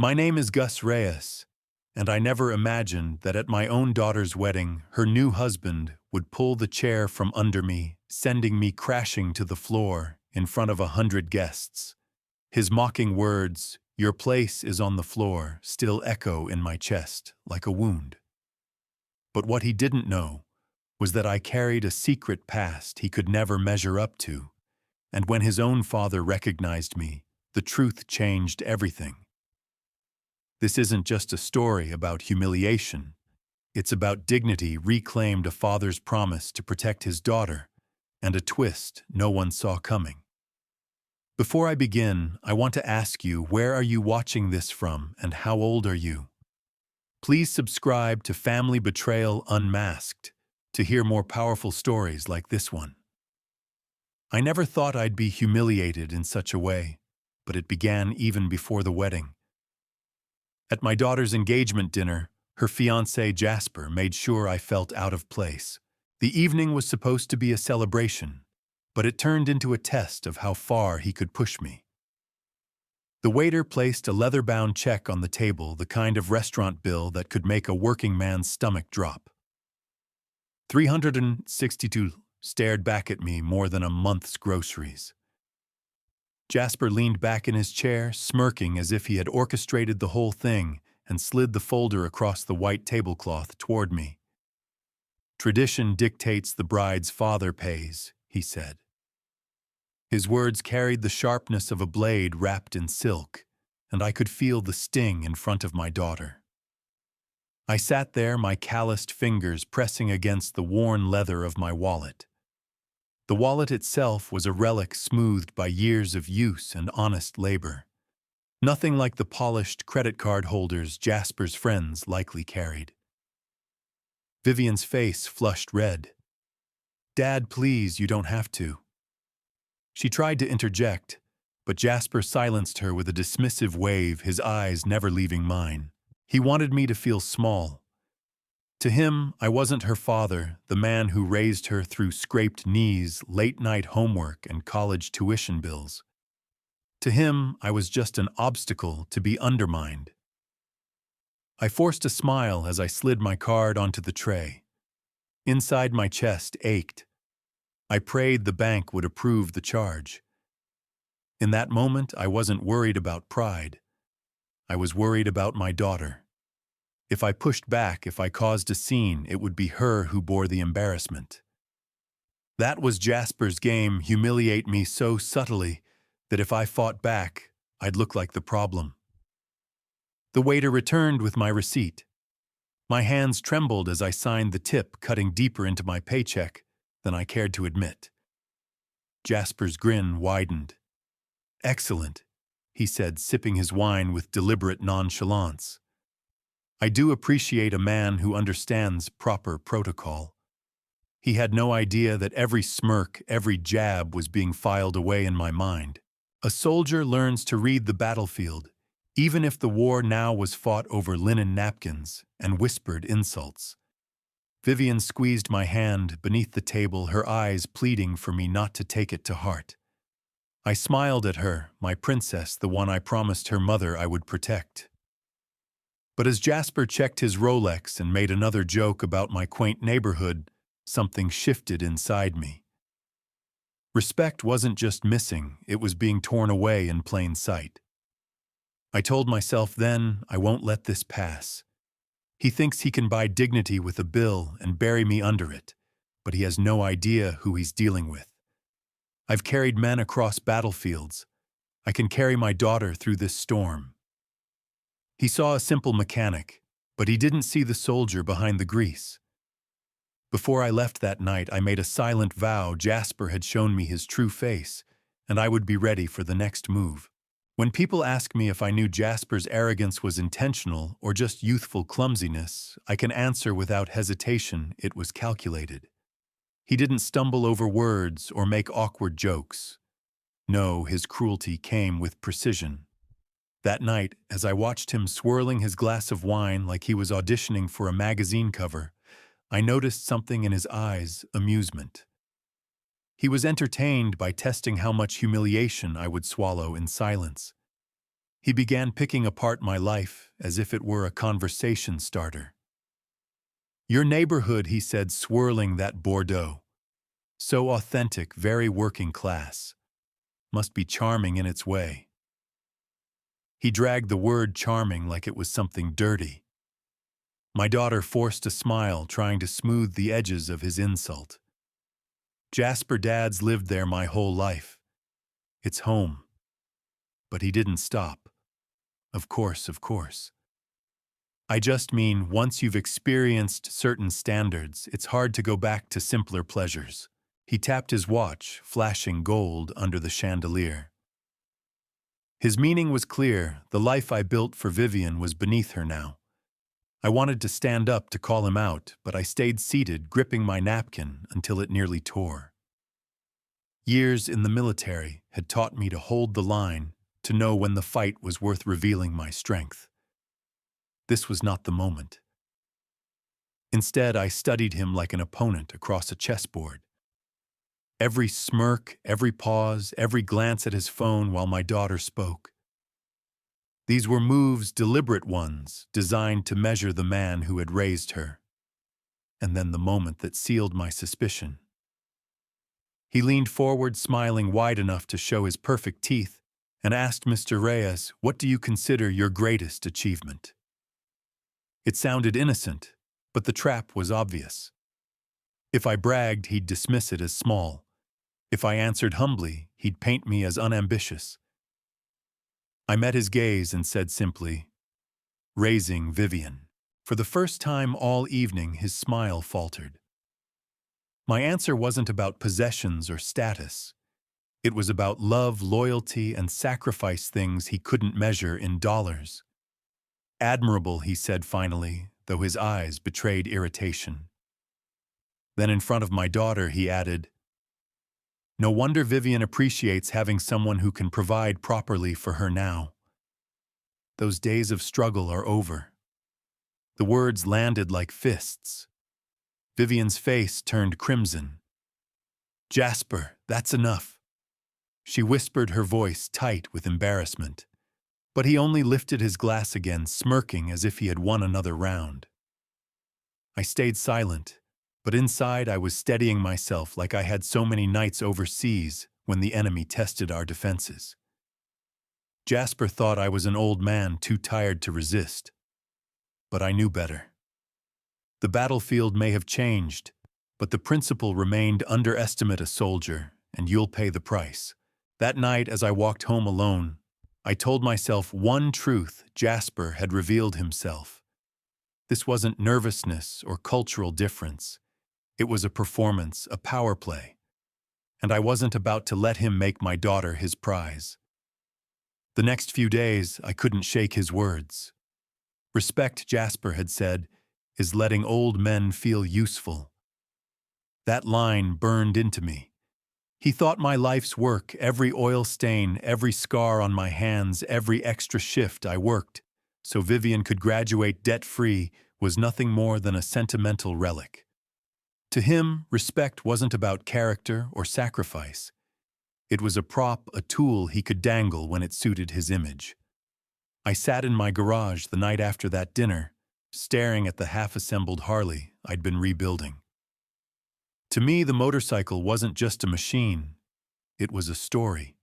My name is Gus Reyes, and I never imagined that at my own daughter's wedding, her new husband would pull the chair from under me, sending me crashing to the floor in front of 100 guests. His mocking words, "Your place is on the floor," still echo in my chest like a wound. But what he didn't know was that I carried a secret past he could never measure up to, and when his own father recognized me, the truth changed everything. This isn't just a story about humiliation. It's about dignity reclaimed, a father's promise to protect his daughter, and a twist no one saw coming. Before I begin, I want to ask you, where are you watching this from and how old are you? Please subscribe to Family Betrayal Unmasked to hear more powerful stories like this one. I never thought I'd be humiliated in such a way, but it began even before the wedding. At my daughter's engagement dinner, her fiancé Jasper made sure I felt out of place. The evening was supposed to be a celebration, but it turned into a test of how far he could push me. The waiter placed a leather-bound check on the table, the kind of restaurant bill that could make a working man's stomach drop. 362 stared back at me, more than a month's groceries. Jasper leaned back in his chair, smirking as if he had orchestrated the whole thing, and slid the folder across the white tablecloth toward me. "Tradition dictates the bride's father pays," he said. His words carried the sharpness of a blade wrapped in silk, and I could feel the sting in front of my daughter. I sat there, my calloused fingers pressing against the worn leather of my wallet. The wallet itself was a relic smoothed by years of use and honest labor. Nothing like the polished credit card holders Jasper's friends likely carried. Vivian's face flushed red. "Dad, please, you don't have to." She tried to interject, but Jasper silenced her with a dismissive wave, his eyes never leaving mine. He wanted me to feel small. To him, I wasn't her father, the man who raised her through scraped knees, late-night homework, and college tuition bills. To him, I was just an obstacle to be undermined. I forced a smile as I slid my card onto the tray. Inside my chest ached. I prayed the bank would approve the charge. In that moment, I wasn't worried about pride. I was worried about my daughter. If I pushed back, if I caused a scene, it would be her who bore the embarrassment. That was Jasper's game, humiliate me so subtly that if I fought back, I'd look like the problem. The waiter returned with my receipt. My hands trembled as I signed the tip, cutting deeper into my paycheck than I cared to admit. Jasper's grin widened. "Excellent," he said, sipping his wine with deliberate nonchalance. "I do appreciate a man who understands proper protocol." He had no idea that every smirk, every jab was being filed away in my mind. A soldier learns to read the battlefield, even if the war now was fought over linen napkins and whispered insults. Vivian squeezed my hand beneath the table, her eyes pleading for me not to take it to heart. I smiled at her, my princess, the one I promised her mother I would protect. But as Jasper checked his Rolex and made another joke about my quaint neighborhood, something shifted inside me. Respect wasn't just missing, it was being torn away in plain sight. I told myself then, I won't let this pass. He thinks he can buy dignity with a bill and bury me under it, but he has no idea who he's dealing with. I've carried men across battlefields. I can carry my daughter through this storm. He saw a simple mechanic, but he didn't see the soldier behind the grease. Before I left that night, I made a silent vow Jasper had shown me his true face, and I would be ready for the next move. When people ask me if I knew Jasper's arrogance was intentional or just youthful clumsiness, I can answer without hesitation it was calculated. He didn't stumble over words or make awkward jokes. No, his cruelty came with precision. That night, as I watched him swirling his glass of wine like he was auditioning for a magazine cover, I noticed something in his eyes, amusement. He was entertained by testing how much humiliation I would swallow in silence. He began picking apart my life as if it were a conversation starter. "Your neighborhood," he said, swirling that Bordeaux. "So authentic, very working class. Must be charming in its way." He dragged the word charming like it was something dirty. My daughter forced a smile, trying to smooth the edges of his insult. "Jasper, Dad's lived there my whole life. It's home." But he didn't stop. Of course, of course. "I just mean, once you've experienced certain standards, it's hard to go back to simpler pleasures." He tapped his watch, flashing gold under the chandelier. His meaning was clear. The life I built for Vivian was beneath her now. I wanted to stand up to call him out, but I stayed seated, gripping my napkin until it nearly tore. Years in the military had taught me to hold the line, to know when the fight was worth revealing my strength. This was not the moment. Instead, I studied him like an opponent across a chessboard. Every smirk, every pause, every glance at his phone while my daughter spoke. These were moves, deliberate ones, designed to measure the man who had raised her. And then the moment that sealed my suspicion. He leaned forward, smiling wide enough to show his perfect teeth, and asked Mr. Reyes, "What do you consider your greatest achievement?" It sounded innocent, but the trap was obvious. If I bragged, he'd dismiss it as small. If I answered humbly, he'd paint me as unambitious. I met his gaze and said simply, "Raising Vivian." For the first time all evening, his smile faltered. My answer wasn't about possessions or status. It was about love, loyalty, and sacrifice, things he couldn't measure in dollars. "Admirable," he said finally, though his eyes betrayed irritation. Then in front of my daughter, he added, "No wonder Vivian appreciates having someone who can provide properly for her now. Those days of struggle are over." The words landed like fists. Vivian's face turned crimson. "Jasper, that's enough." She whispered, her voice tight with embarrassment. But he only lifted his glass again, smirking as if he had won another round. I stayed silent, but inside I was steadying myself like I had so many nights overseas when the enemy tested our defenses. Jasper thought I was an old man too tired to resist. But I knew better. The battlefield may have changed, but the principle remained: underestimate a soldier, and you'll pay the price. That night, as I walked home alone, I told myself one truth: Jasper had revealed himself. This wasn't nervousness or cultural difference. It was a performance, a power play. And I wasn't about to let him make my daughter his prize. The next few days, I couldn't shake his words. Respect, Jasper had said, is letting old men feel useful. That line burned into me. He thought my life's work, every oil stain, every scar on my hands, every extra shift I worked, so Vivian could graduate debt-free, was nothing more than a sentimental relic. To him, respect wasn't about character or sacrifice. It was a prop, a tool he could dangle when it suited his image. I sat in my garage the night after that dinner, staring at the half-assembled Harley I'd been rebuilding. To me, the motorcycle wasn't just a machine. It was a story.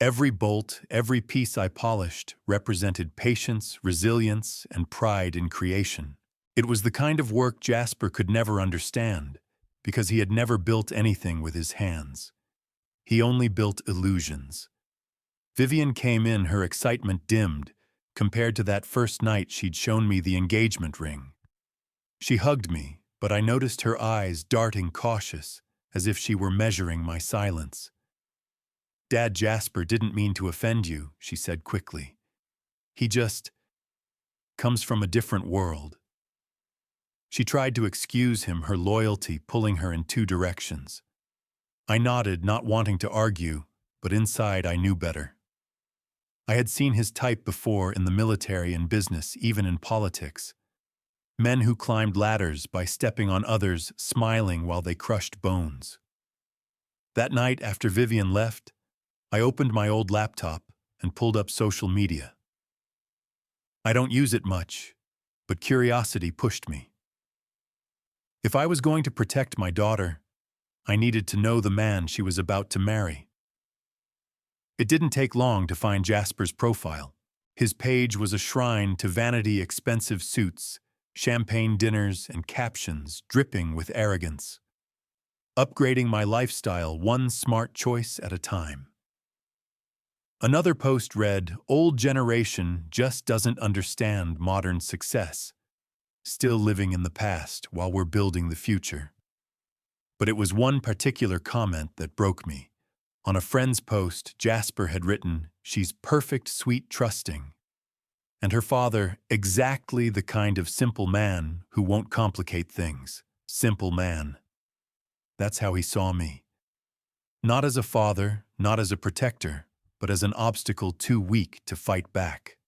Every bolt, every piece I polished represented patience, resilience, and pride in creation. It was the kind of work Jasper could never understand, because he had never built anything with his hands. He only built illusions. Vivian came in, her excitement dimmed, compared to that first night she'd shown me the engagement ring. She hugged me, but I noticed her eyes darting, cautious, as if she were measuring my silence. "Dad, Jasper didn't mean to offend you," she said quickly. "He just comes from a different world." She tried to excuse him, her loyalty pulling her in two directions. I nodded, not wanting to argue, but inside I knew better. I had seen his type before, in the military and business, even in politics. Men who climbed ladders by stepping on others, smiling while they crushed bones. That night after Vivian left, I opened my old laptop, and pulled up social media. I don't use it much, but curiosity pushed me. If I was going to protect my daughter, I needed to know the man she was about to marry. It didn't take long to find Jasper's profile. His page was a shrine to vanity, expensive suits, champagne dinners, and captions dripping with arrogance. Upgrading my lifestyle one smart choice at a time. Another post read, "Old generation just doesn't understand modern success. Still living in the past while we're building the future." But it was one particular comment that broke me. On a friend's post, Jasper had written, "She's perfect, sweet, trusting." And her father, "Exactly the kind of simple man who won't complicate things. Simple man." That's how he saw me. Not as a father, not as a protector, but as an obstacle too weak to fight back.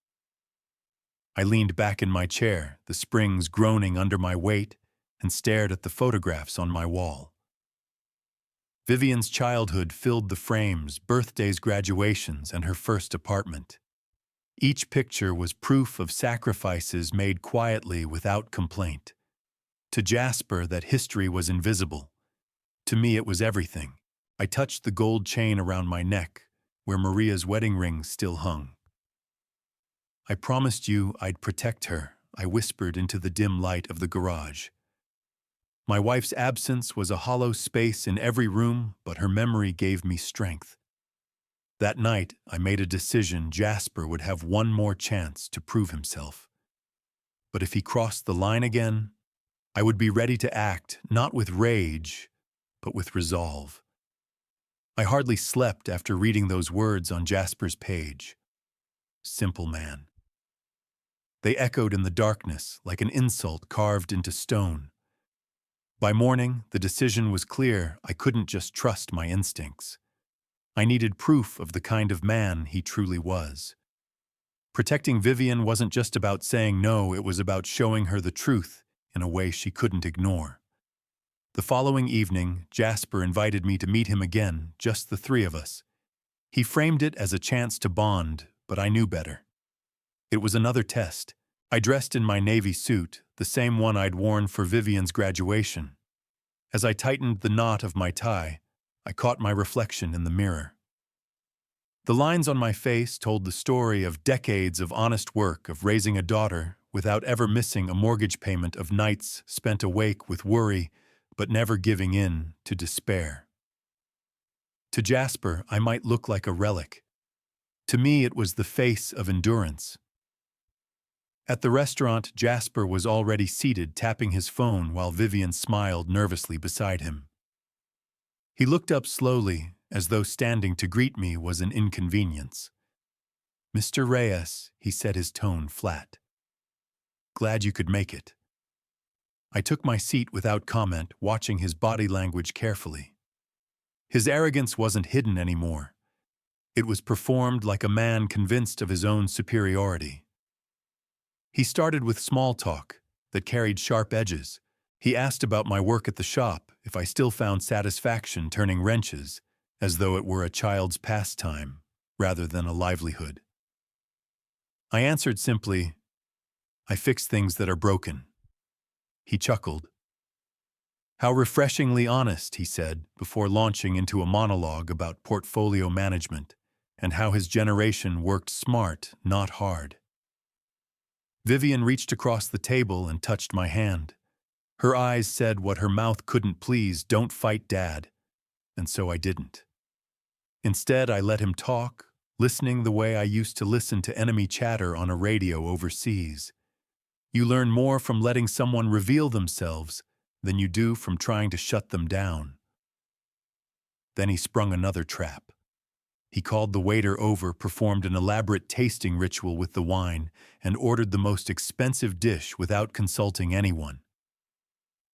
I leaned back in my chair, the springs groaning under my weight, and stared at the photographs on my wall. Vivian's childhood filled the frames, birthdays, graduations, and her first apartment. Each picture was proof of sacrifices made quietly without complaint. To Jasper, that history was invisible. To me, it was everything. I touched the gold chain around my neck, where Maria's wedding ring still hung. "I promised you I'd protect her," I whispered into the dim light of the garage. My wife's absence was a hollow space in every room, but her memory gave me strength. That night, I made a decision Jasper would have one more chance to prove himself. But if he crossed the line again, I would be ready to act, not with rage, but with resolve. I hardly slept after reading those words on Jasper's page. Simple man. They echoed in the darkness like an insult carved into stone. By morning, the decision was clear. I couldn't just trust my instincts. I needed proof of the kind of man he truly was. Protecting Vivian wasn't just about saying no, it was about showing her the truth in a way she couldn't ignore. The following evening, Jasper invited me to meet him again, just the three of us. He framed it as a chance to bond, but I knew better. It was another test. I dressed in my navy suit, the same one I'd worn for Vivian's graduation. As I tightened the knot of my tie, I caught my reflection in the mirror. The lines on my face told the story of decades of honest work, of raising a daughter without ever missing a mortgage payment, of nights spent awake with worry, but never giving in to despair. To Jasper, I might look like a relic. To me, it was the face of endurance. At the restaurant, Jasper was already seated, tapping his phone while Vivian smiled nervously beside him. He looked up slowly, as though standing to greet me was an inconvenience. "Mr. Reyes," he said, his tone flat. "Glad you could make it." I took my seat without comment, watching his body language carefully. His arrogance wasn't hidden anymore. It was performed like a man convinced of his own superiority. He started with small talk that carried sharp edges. He asked about my work at the shop, if I still found satisfaction turning wrenches, as though it were a child's pastime rather than a livelihood. I answered simply, "I fix things that are broken." He chuckled. "How refreshingly honest," he said, before launching into a monologue about portfolio management and how his generation worked smart, not hard. Vivian reached across the table and touched my hand. Her eyes said what her mouth couldn't please, "Don't fight, Dad." And so I didn't. Instead, I let him talk, listening the way I used to listen to enemy chatter on a radio overseas. You learn more from letting someone reveal themselves than you do from trying to shut them down. Then he sprung another trap. He called the waiter over, performed an elaborate tasting ritual with the wine, and ordered the most expensive dish without consulting anyone.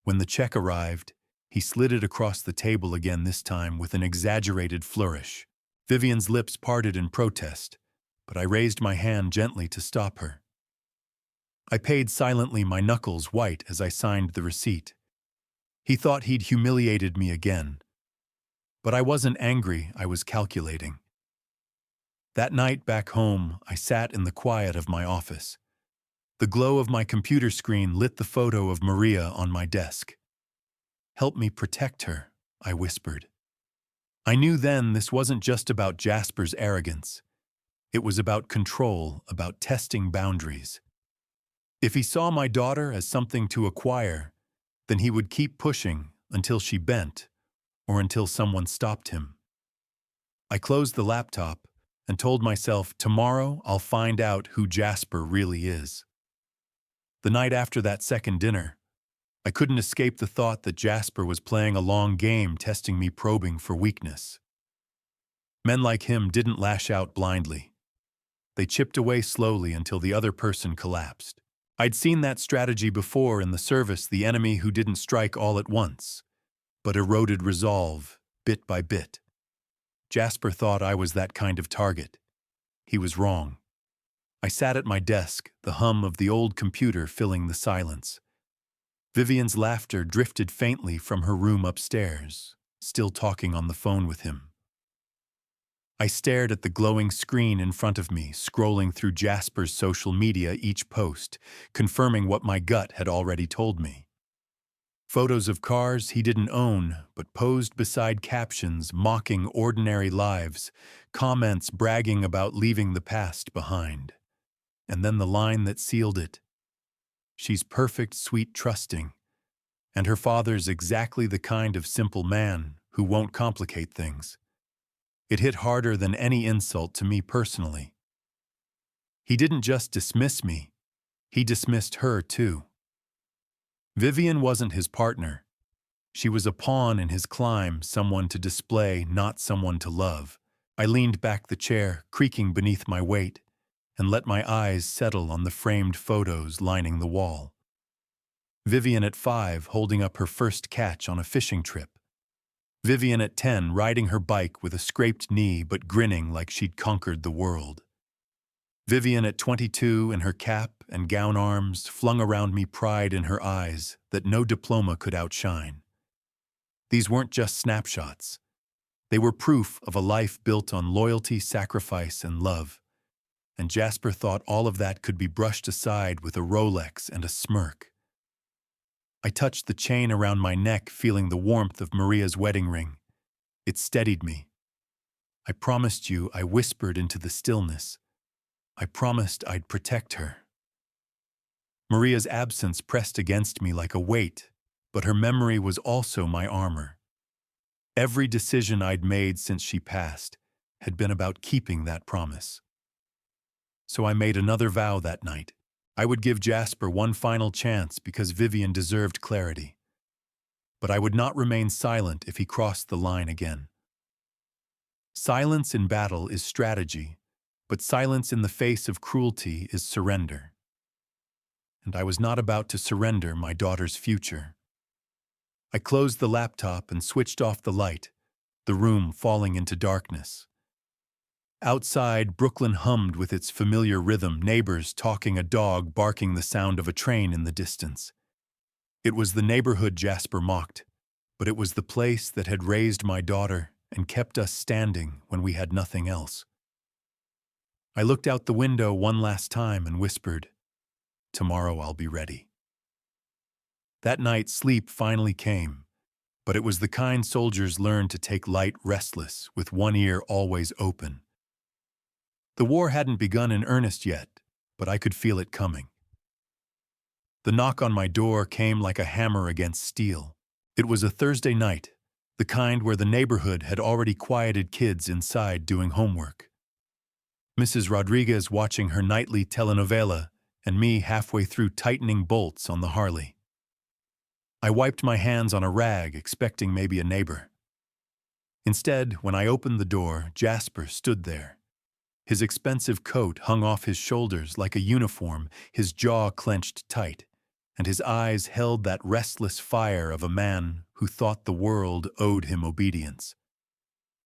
When the check arrived, he slid it across the table again, this time with an exaggerated flourish. Vivian's lips parted in protest, but I raised my hand gently to stop her. I paid silently, my knuckles white as I signed the receipt. He thought he'd humiliated me again. But I wasn't angry, I was calculating. That night back home, I sat in the quiet of my office. The glow of my computer screen lit the photo of Maria on my desk. "Help me protect her," I whispered. I knew then this wasn't just about Jasper's arrogance. It was about control, about testing boundaries. If he saw my daughter as something to acquire, then he would keep pushing until she bent or until someone stopped him. I closed the laptop and told myself, tomorrow I'll find out who Jasper really is. The night after that second dinner, I couldn't escape the thought that Jasper was playing a long game, testing me, probing for weakness. Men like him didn't lash out blindly. They chipped away slowly until the other person collapsed. I'd seen that strategy before in the service, the enemy who didn't strike all at once, but eroded resolve bit by bit. Jasper thought I was that kind of target. He was wrong. I sat at my desk, the hum of the old computer filling the silence. Vivian's laughter drifted faintly from her room upstairs, still talking on the phone with him. I stared at the glowing screen in front of me, scrolling through Jasper's social media, each post, confirming what my gut had already told me. Photos of cars he didn't own, but posed beside captions mocking ordinary lives, comments bragging about leaving the past behind. And then the line that sealed it. "She's perfect, sweet, trusting, and her father's exactly the kind of simple man who won't complicate things." It hit harder than any insult to me personally. He didn't just dismiss me, he dismissed her too. Vivian wasn't his partner. She was a pawn in his climb, someone to display, not someone to love. I leaned back the chair, creaking beneath my weight, and let my eyes settle on the framed photos lining the wall. Vivian at 5, holding up her first catch on a fishing trip. Vivian at 10, riding her bike with a scraped knee but grinning like she'd conquered the world. Vivian at 22, in her cap and gown arms, flung around me, pride in her eyes that no diploma could outshine. These weren't just snapshots. They were proof of a life built on loyalty, sacrifice, and love. And Jasper thought all of that could be brushed aside with a Rolex and a smirk. I touched the chain around my neck, feeling the warmth of Maria's wedding ring. It steadied me. "I promised you," I whispered into the stillness. "I promised I'd protect her." Maria's absence pressed against me like a weight, but her memory was also my armor. Every decision I'd made since she passed had been about keeping that promise. So I made another vow that night. I would give Jasper one final chance because Vivian deserved clarity. But I would not remain silent if he crossed the line again. Silence in battle is strategy, but silence in the face of cruelty is surrender. And I was not about to surrender my daughter's future. I closed the laptop and switched off the light, the room falling into darkness. Outside, Brooklyn hummed with its familiar rhythm, neighbors talking, a dog barking, the sound of a train in the distance. It was the neighborhood Jasper mocked, but it was the place that had raised my daughter and kept us standing when we had nothing else. I looked out the window one last time and whispered, "Tomorrow I'll be ready." That night, sleep finally came, but it was the kind soldiers learn to take light, restless, with one ear always open. The war hadn't begun in earnest yet, but I could feel it coming. The knock on my door came like a hammer against steel. It was a Thursday night, the kind where the neighborhood had already quieted kids inside doing homework. Mrs. Rodriguez watching her nightly telenovela, and me halfway through tightening bolts on the Harley. I wiped my hands on a rag, expecting maybe a neighbor. Instead, when I opened the door, Jasper stood there. His expensive coat hung off his shoulders like a uniform, his jaw clenched tight, and his eyes held that restless fire of a man who thought the world owed him obedience.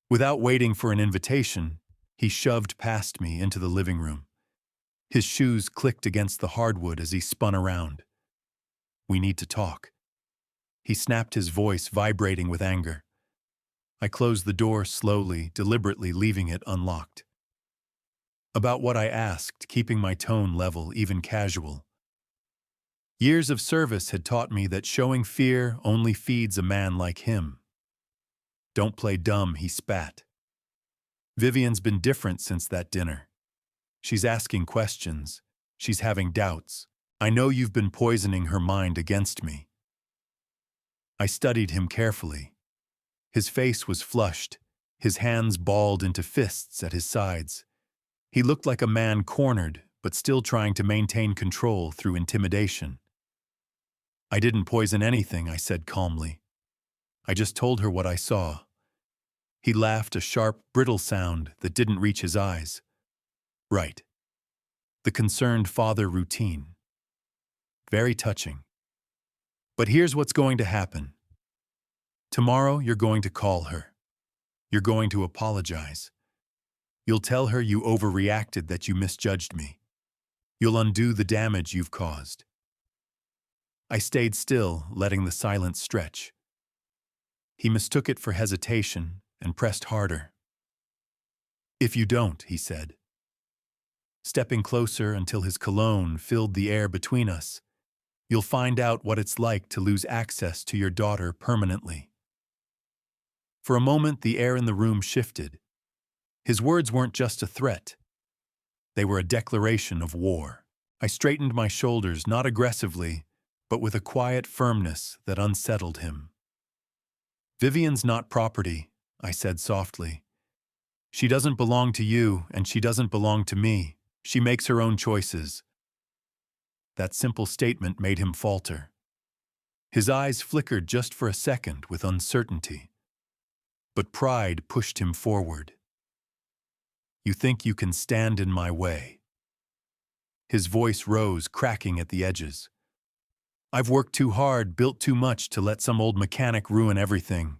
Without waiting for an invitation, he shoved past me into the living room. His shoes clicked against the hardwood as he spun around. "We need to talk." He snapped, his voice vibrating with anger. I closed the door slowly, deliberately leaving it unlocked. About what I asked, keeping my tone level, even casual. Years of service had taught me that showing fear only feeds a man like him. Don't play dumb, he spat. Vivian's been different since that dinner. She's asking questions. She's having doubts. I know you've been poisoning her mind against me. I studied him carefully. His face was flushed, his hands balled into fists at his sides. He looked like a man cornered, but still trying to maintain control through intimidation. I didn't poison anything, I said calmly. I just told her what I saw. He laughed, a sharp, brittle sound that didn't reach his eyes. Right. The concerned father routine. Very touching. But here's what's going to happen. Tomorrow you're going to call her. You're going to apologize. You'll tell her you overreacted, that you misjudged me. You'll undo the damage you've caused. I stayed still, letting the silence stretch. He mistook it for hesitation and pressed harder. If you don't, he said, stepping closer until his cologne filled the air between us, you'll find out what it's like to lose access to your daughter permanently. For a moment, the air in the room shifted. His words weren't just a threat. They were a declaration of war. I straightened my shoulders, not aggressively, but with a quiet firmness that unsettled him. Vivian's not property, I said softly. She doesn't belong to you, and she doesn't belong to me. She makes her own choices. That simple statement made him falter. His eyes flickered just for a second with uncertainty. But pride pushed him forward. You think you can stand in my way? His voice rose, cracking at the edges. I've worked too hard, built too much to let some old mechanic ruin everything.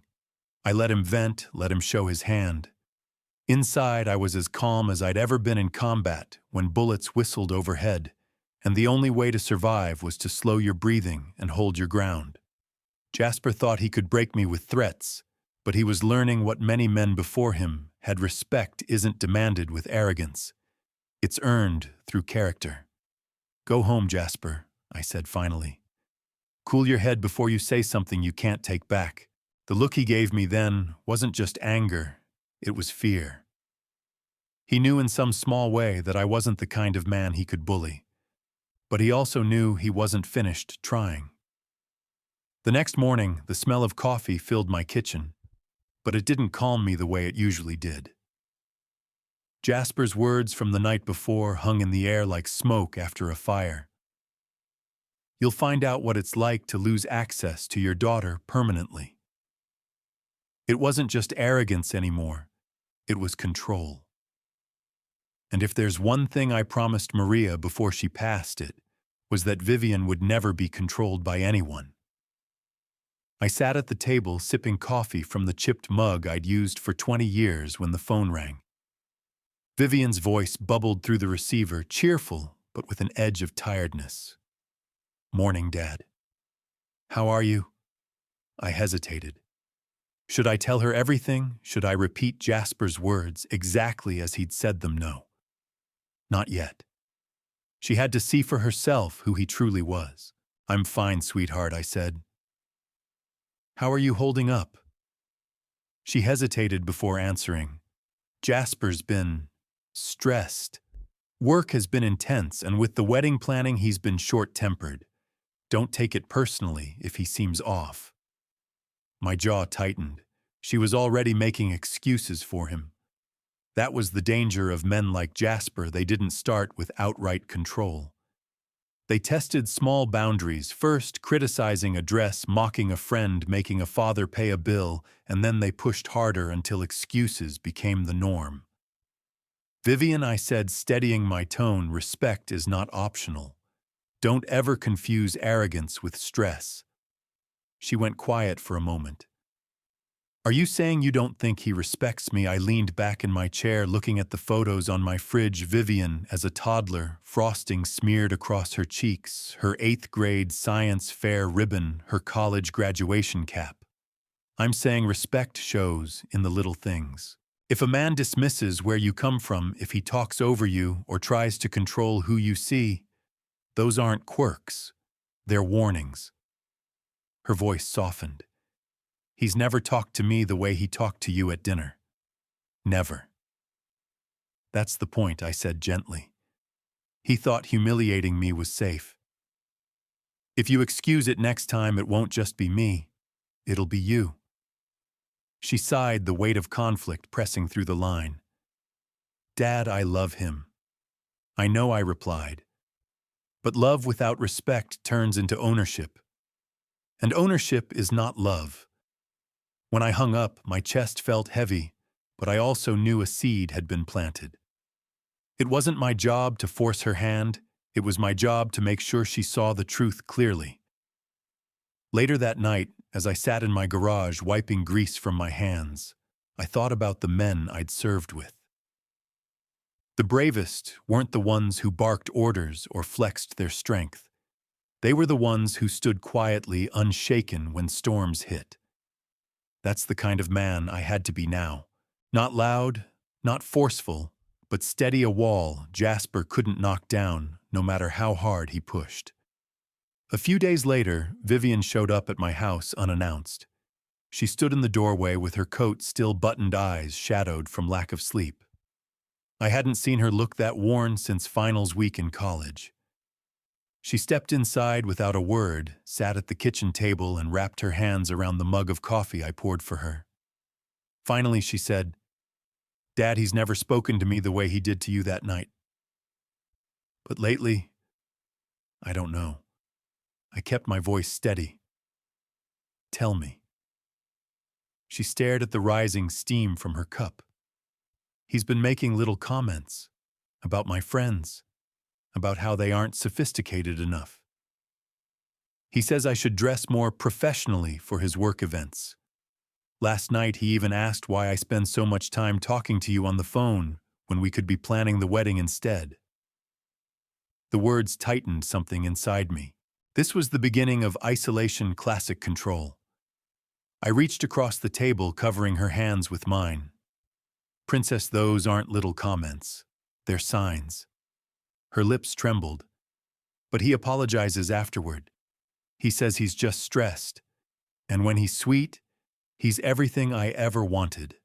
I let him vent, let him show his hand. Inside, I was as calm as I'd ever been in combat when bullets whistled overhead, and the only way to survive was to slow your breathing and hold your ground. Jasper thought he could break me with threats, but he was learning what many men before him had: respect isn't demanded with arrogance. It's earned through character. Go home, Jasper, I said finally. Cool your head before you say something you can't take back. The look he gave me then wasn't just anger, it was fear. He knew in some small way that I wasn't the kind of man he could bully. But he also knew he wasn't finished trying. The next morning, the smell of coffee filled my kitchen, but it didn't calm me the way it usually did. Jasper's words from the night before hung in the air like smoke after a fire. You'll find out what it's like to lose access to your daughter permanently. It wasn't just arrogance anymore, it was control. And if there's one thing I promised Maria before she passed, it was that Vivian would never be controlled by anyone. I sat at the table sipping coffee from the chipped mug I'd used for 20 years when the phone rang. Vivian's voice bubbled through the receiver, cheerful but with an edge of tiredness. Morning, Dad. How are you? I hesitated. Should I tell her everything? Should I repeat Jasper's words exactly as he'd said them? No. Not yet. She had to see for herself who he truly was. I'm fine, sweetheart, I said. How are you holding up? She hesitated before answering. Jasper's been stressed. Work has been intense, and with the wedding planning, he's been short-tempered. Don't take it personally if he seems off. My jaw tightened. She was already making excuses for him. That was the danger of men like Jasper. They didn't start with outright control. They tested small boundaries, first criticizing a dress, mocking a friend, making a father pay a bill, and then they pushed harder until excuses became the norm. Vivian, I said, steadying my tone, respect is not optional. Don't ever confuse arrogance with stress. She went quiet for a moment. Are you saying you don't think he respects me? I leaned back in my chair, looking at the photos on my fridge. Vivian, as a toddler, frosting smeared across her cheeks, her 8th grade science fair ribbon, her college graduation cap. I'm saying respect shows in the little things. If a man dismisses where you come from, if he talks over you or tries to control who you see, those aren't quirks. They're warnings. Her voice softened. He's never talked to me the way he talked to you at dinner. Never. That's the point, I said gently. He thought humiliating me was safe. If you excuse it next time, it won't just be me. It'll be you. She sighed, the weight of conflict pressing through the line. Dad, I love him. I know, I replied. But love without respect turns into ownership. And ownership is not love. When I hung up, my chest felt heavy, but I also knew a seed had been planted. It wasn't my job to force her hand. It was my job to make sure she saw the truth clearly. Later that night, as I sat in my garage wiping grease from my hands, I thought about the men I'd served with. The bravest weren't the ones who barked orders or flexed their strength. They were the ones who stood quietly, unshaken when storms hit. That's the kind of man I had to be now. Not loud, not forceful, but steady, a wall Jasper couldn't knock down, no matter how hard he pushed. A few days later, Vivian showed up at my house unannounced. She stood in the doorway with her coat still buttoned, eyes shadowed from lack of sleep. I hadn't seen her look that worn since finals week in college. She stepped inside without a word, sat at the kitchen table, and wrapped her hands around the mug of coffee I poured for her. Finally, she said, Dad, he's never spoken to me the way he did to you that night. But lately, I don't know. I kept my voice steady. Tell me. She stared at the rising steam from her cup. He's been making little comments about my friends, about how they aren't sophisticated enough. He says I should dress more professionally for his work events. Last night he even asked why I spend so much time talking to you on the phone when we could be planning the wedding instead. The words tightened something inside me. This was the beginning of isolation classic control. I reached across the table, covering her hands with mine. Princess, those aren't little comments. They're signs. Her lips trembled. But he apologizes afterward. He says he's just stressed. And when he's sweet, he's everything I ever wanted.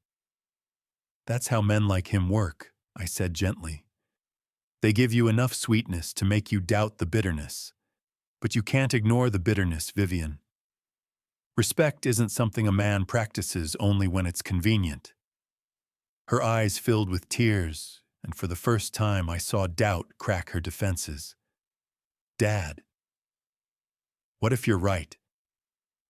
That's how men like him work, I said gently. They give you enough sweetness to make you doubt the bitterness. But you can't ignore the bitterness, Vivian. Respect isn't something a man practices only when it's convenient. Her eyes filled with tears, and for the first time I saw doubt crack her defenses. Dad, what if you're right?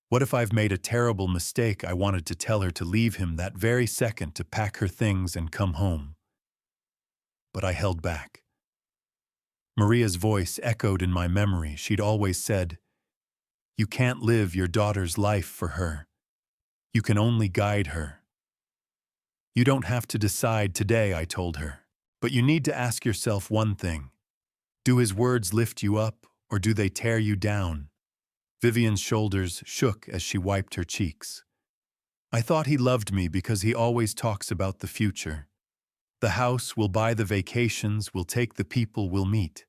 What if I've made a terrible mistake? I wanted to tell her to leave him that very second, to pack her things and come home. But I held back. Maria's voice echoed in my memory. She'd always said, "You can't live your daughter's life for her. You can only guide her." You don't have to decide today, I told her, but you need to ask yourself one thing. Do his words lift you up, or do they tear you down? Vivian's shoulders shook as she wiped her cheeks. I thought he loved me because he always talks about the future. The house, we'll buy the vacations, we'll take the people, we'll meet.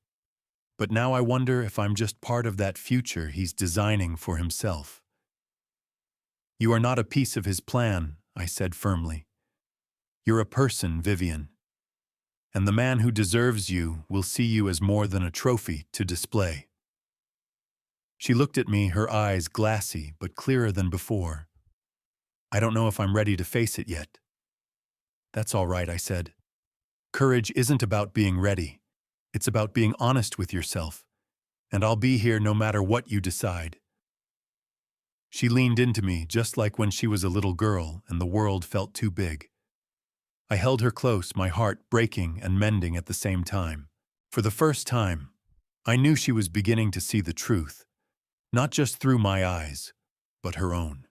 But now I wonder if I'm just part of that future he's designing for himself. You are not a piece of his plan, I said firmly. You're a person, Vivian. And the man who deserves you will see you as more than a trophy to display. She looked at me, her eyes glassy but clearer than before. I don't know if I'm ready to face it yet. That's all right, I said. Courage isn't about being ready. It's about being honest with yourself. And I'll be here no matter what you decide. She leaned into me just like when she was a little girl and the world felt too big. I held her close, my heart breaking and mending at the same time. For the first time, I knew she was beginning to see the truth, not just through my eyes, but her own.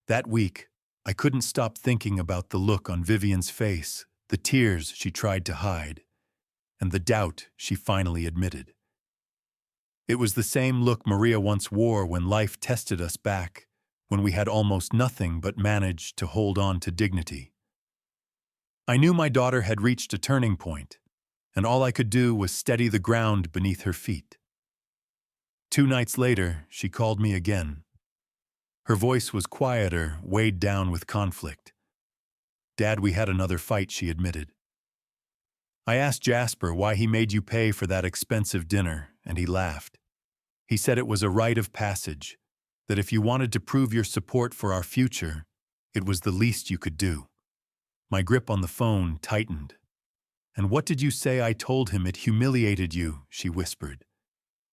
That week, I couldn't stop thinking about the look on Vivian's face, the tears she tried to hide, and the doubt she finally admitted. It was the same look Maria once wore when life tested us back, when we had almost nothing but managed to hold on to dignity. I knew my daughter had reached a turning point, and all I could do was steady the ground beneath her feet. 2 nights later, she called me again. Her voice was quieter, weighed down with conflict. "Dad, we had another fight," she admitted. "I asked Jasper why he made you pay for that expensive dinner, and he laughed. He said it was a rite of passage, that if you wanted to prove your support for our future, it was the least you could do." My grip on the phone tightened. "And what did you say I told him? It humiliated you," she whispered.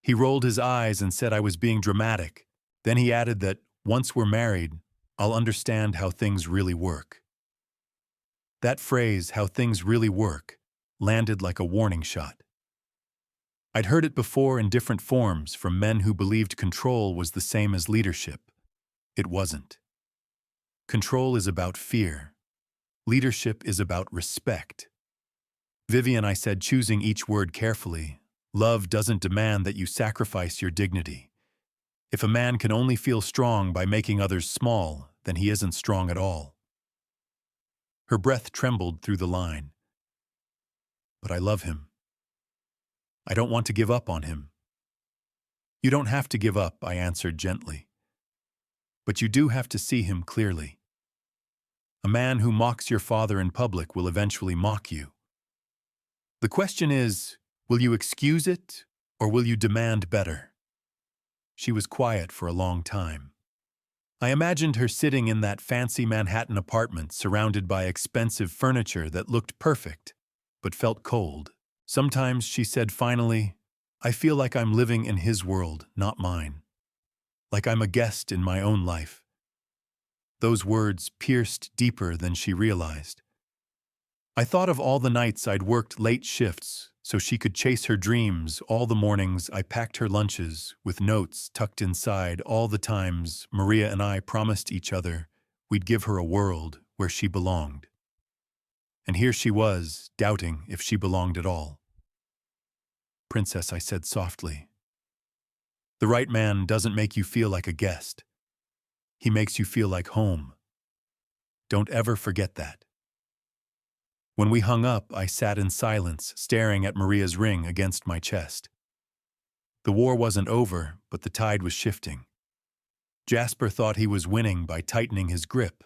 He rolled his eyes and said I was being dramatic. Then he added that, "Once we're married, I'll understand how things really work." That phrase, "how things really work," landed like a warning shot. I'd heard it before in different forms from men who believed control was the same as leadership. It wasn't. Control is about fear. Leadership is about respect. "Vivian," I said, choosing each word carefully, "love doesn't demand that you sacrifice your dignity. If a man can only feel strong by making others small, then he isn't strong at all." Her breath trembled through the line. "But I love him. I don't want to give up on him." "You don't have to give up," I answered gently. "But you do have to see him clearly. A man who mocks your father in public will eventually mock you. The question is, will you excuse it, or will you demand better?" She was quiet for a long time. I imagined her sitting in that fancy Manhattan apartment surrounded by expensive furniture that looked perfect, but felt cold. Sometimes, she said finally, "I feel like I'm living in his world, not mine. Like I'm a guest in my own life." Those words pierced deeper than she realized. I thought of all the nights I'd worked late shifts so she could chase her dreams, all the mornings I packed her lunches with notes tucked inside, all the times Maria and I promised each other we'd give her a world where she belonged. And here she was, doubting if she belonged at all. "Princess," I said softly, "the right man doesn't make you feel like a guest. He makes you feel like home. Don't ever forget that." When we hung up, I sat in silence, staring at Maria's ring against my chest. The war wasn't over, but the tide was shifting. Jasper thought he was winning by tightening his grip.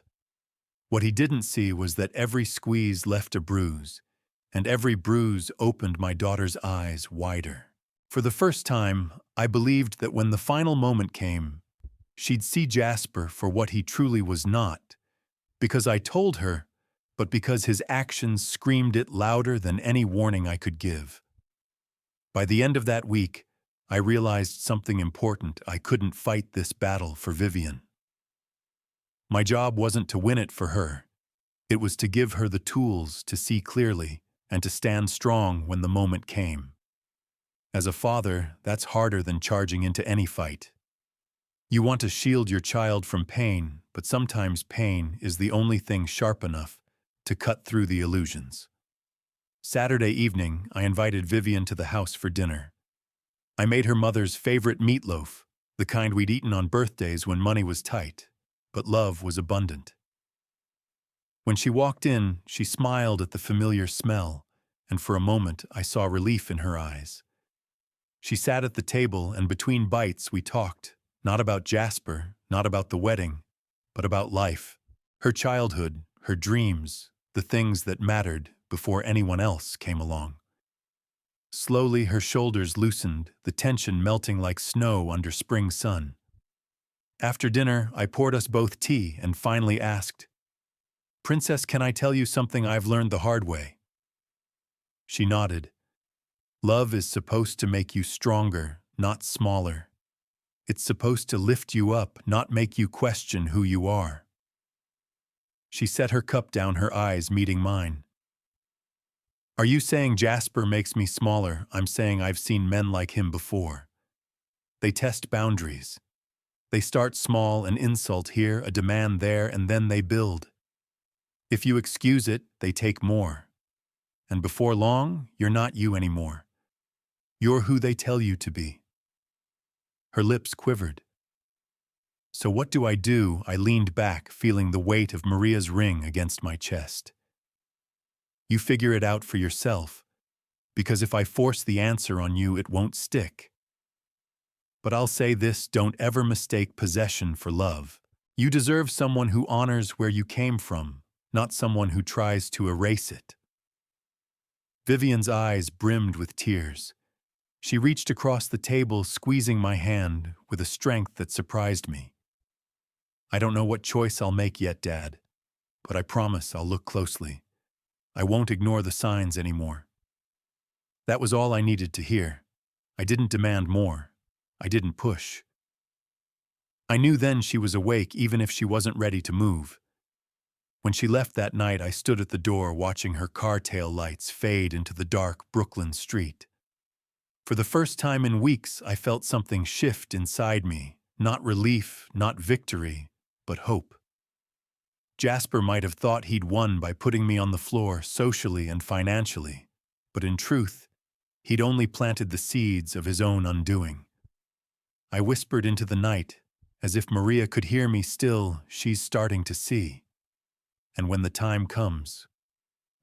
What he didn't see was that every squeeze left a bruise, and every bruise opened my daughter's eyes wider. For the first time, I believed that when the final moment came, she'd see Jasper for what he truly was not, because I told her, but because his actions screamed it louder than any warning I could give. By the end of that week, I realized something important. I couldn't fight this battle for Vivian. My job wasn't to win it for her. It was to give her the tools to see clearly and to stand strong when the moment came. As a father, that's harder than charging into any fight. You want to shield your child from pain, but sometimes pain is the only thing sharp enough to cut through the illusions. Saturday evening, I invited Vivian to the house for dinner. I made her mother's favorite meatloaf, the kind we'd eaten on birthdays when money was tight, but love was abundant. When she walked in, she smiled at the familiar smell, and for a moment I saw relief in her eyes. She sat at the table, and between bites we talked, not about Jasper, not about the wedding, but about life, her childhood, her dreams, the things that mattered before anyone else came along. Slowly her shoulders loosened, the tension melting like snow under spring sun. After dinner, I poured us both tea and finally asked, "Princess, can I tell you something I've learned the hard way?" She nodded. "Love is supposed to make you stronger, not smaller. It's supposed to lift you up, not make you question who you are." She set her cup down, her eyes meeting mine. "Are you saying Jasper makes me smaller?" "I'm saying I've seen men like him before. They test boundaries. They start small, an insult here, a demand there, and then they build. If you excuse it, they take more. And before long, you're not you anymore. You're who they tell you to be." Her lips quivered. "So what do?" I leaned back, feeling the weight of Maria's ring against my chest. You figure it out for yourself, because if I force the answer on you, it won't stick. But I'll say this, don't ever mistake possession for love. You deserve someone who honors where you came from, not someone who tries to erase it. Vivian's eyes brimmed with tears. She reached across the table, squeezing my hand with a strength that surprised me. I don't know what choice I'll make yet, Dad, but I promise I'll look closely. I won't ignore the signs anymore. That was all I needed to hear. I didn't demand more. I didn't push. I knew then she was awake even if she wasn't ready to move. When she left that night, I stood at the door watching her car tail lights fade into the dark Brooklyn street. For the first time in weeks, I felt something shift inside me, not relief, not victory, but hope. Jasper might have thought he'd won by putting me on the floor socially and financially, but in truth, he'd only planted the seeds of his own undoing. I whispered into the night, as if Maria could hear me still, she's starting to see. And when the time comes,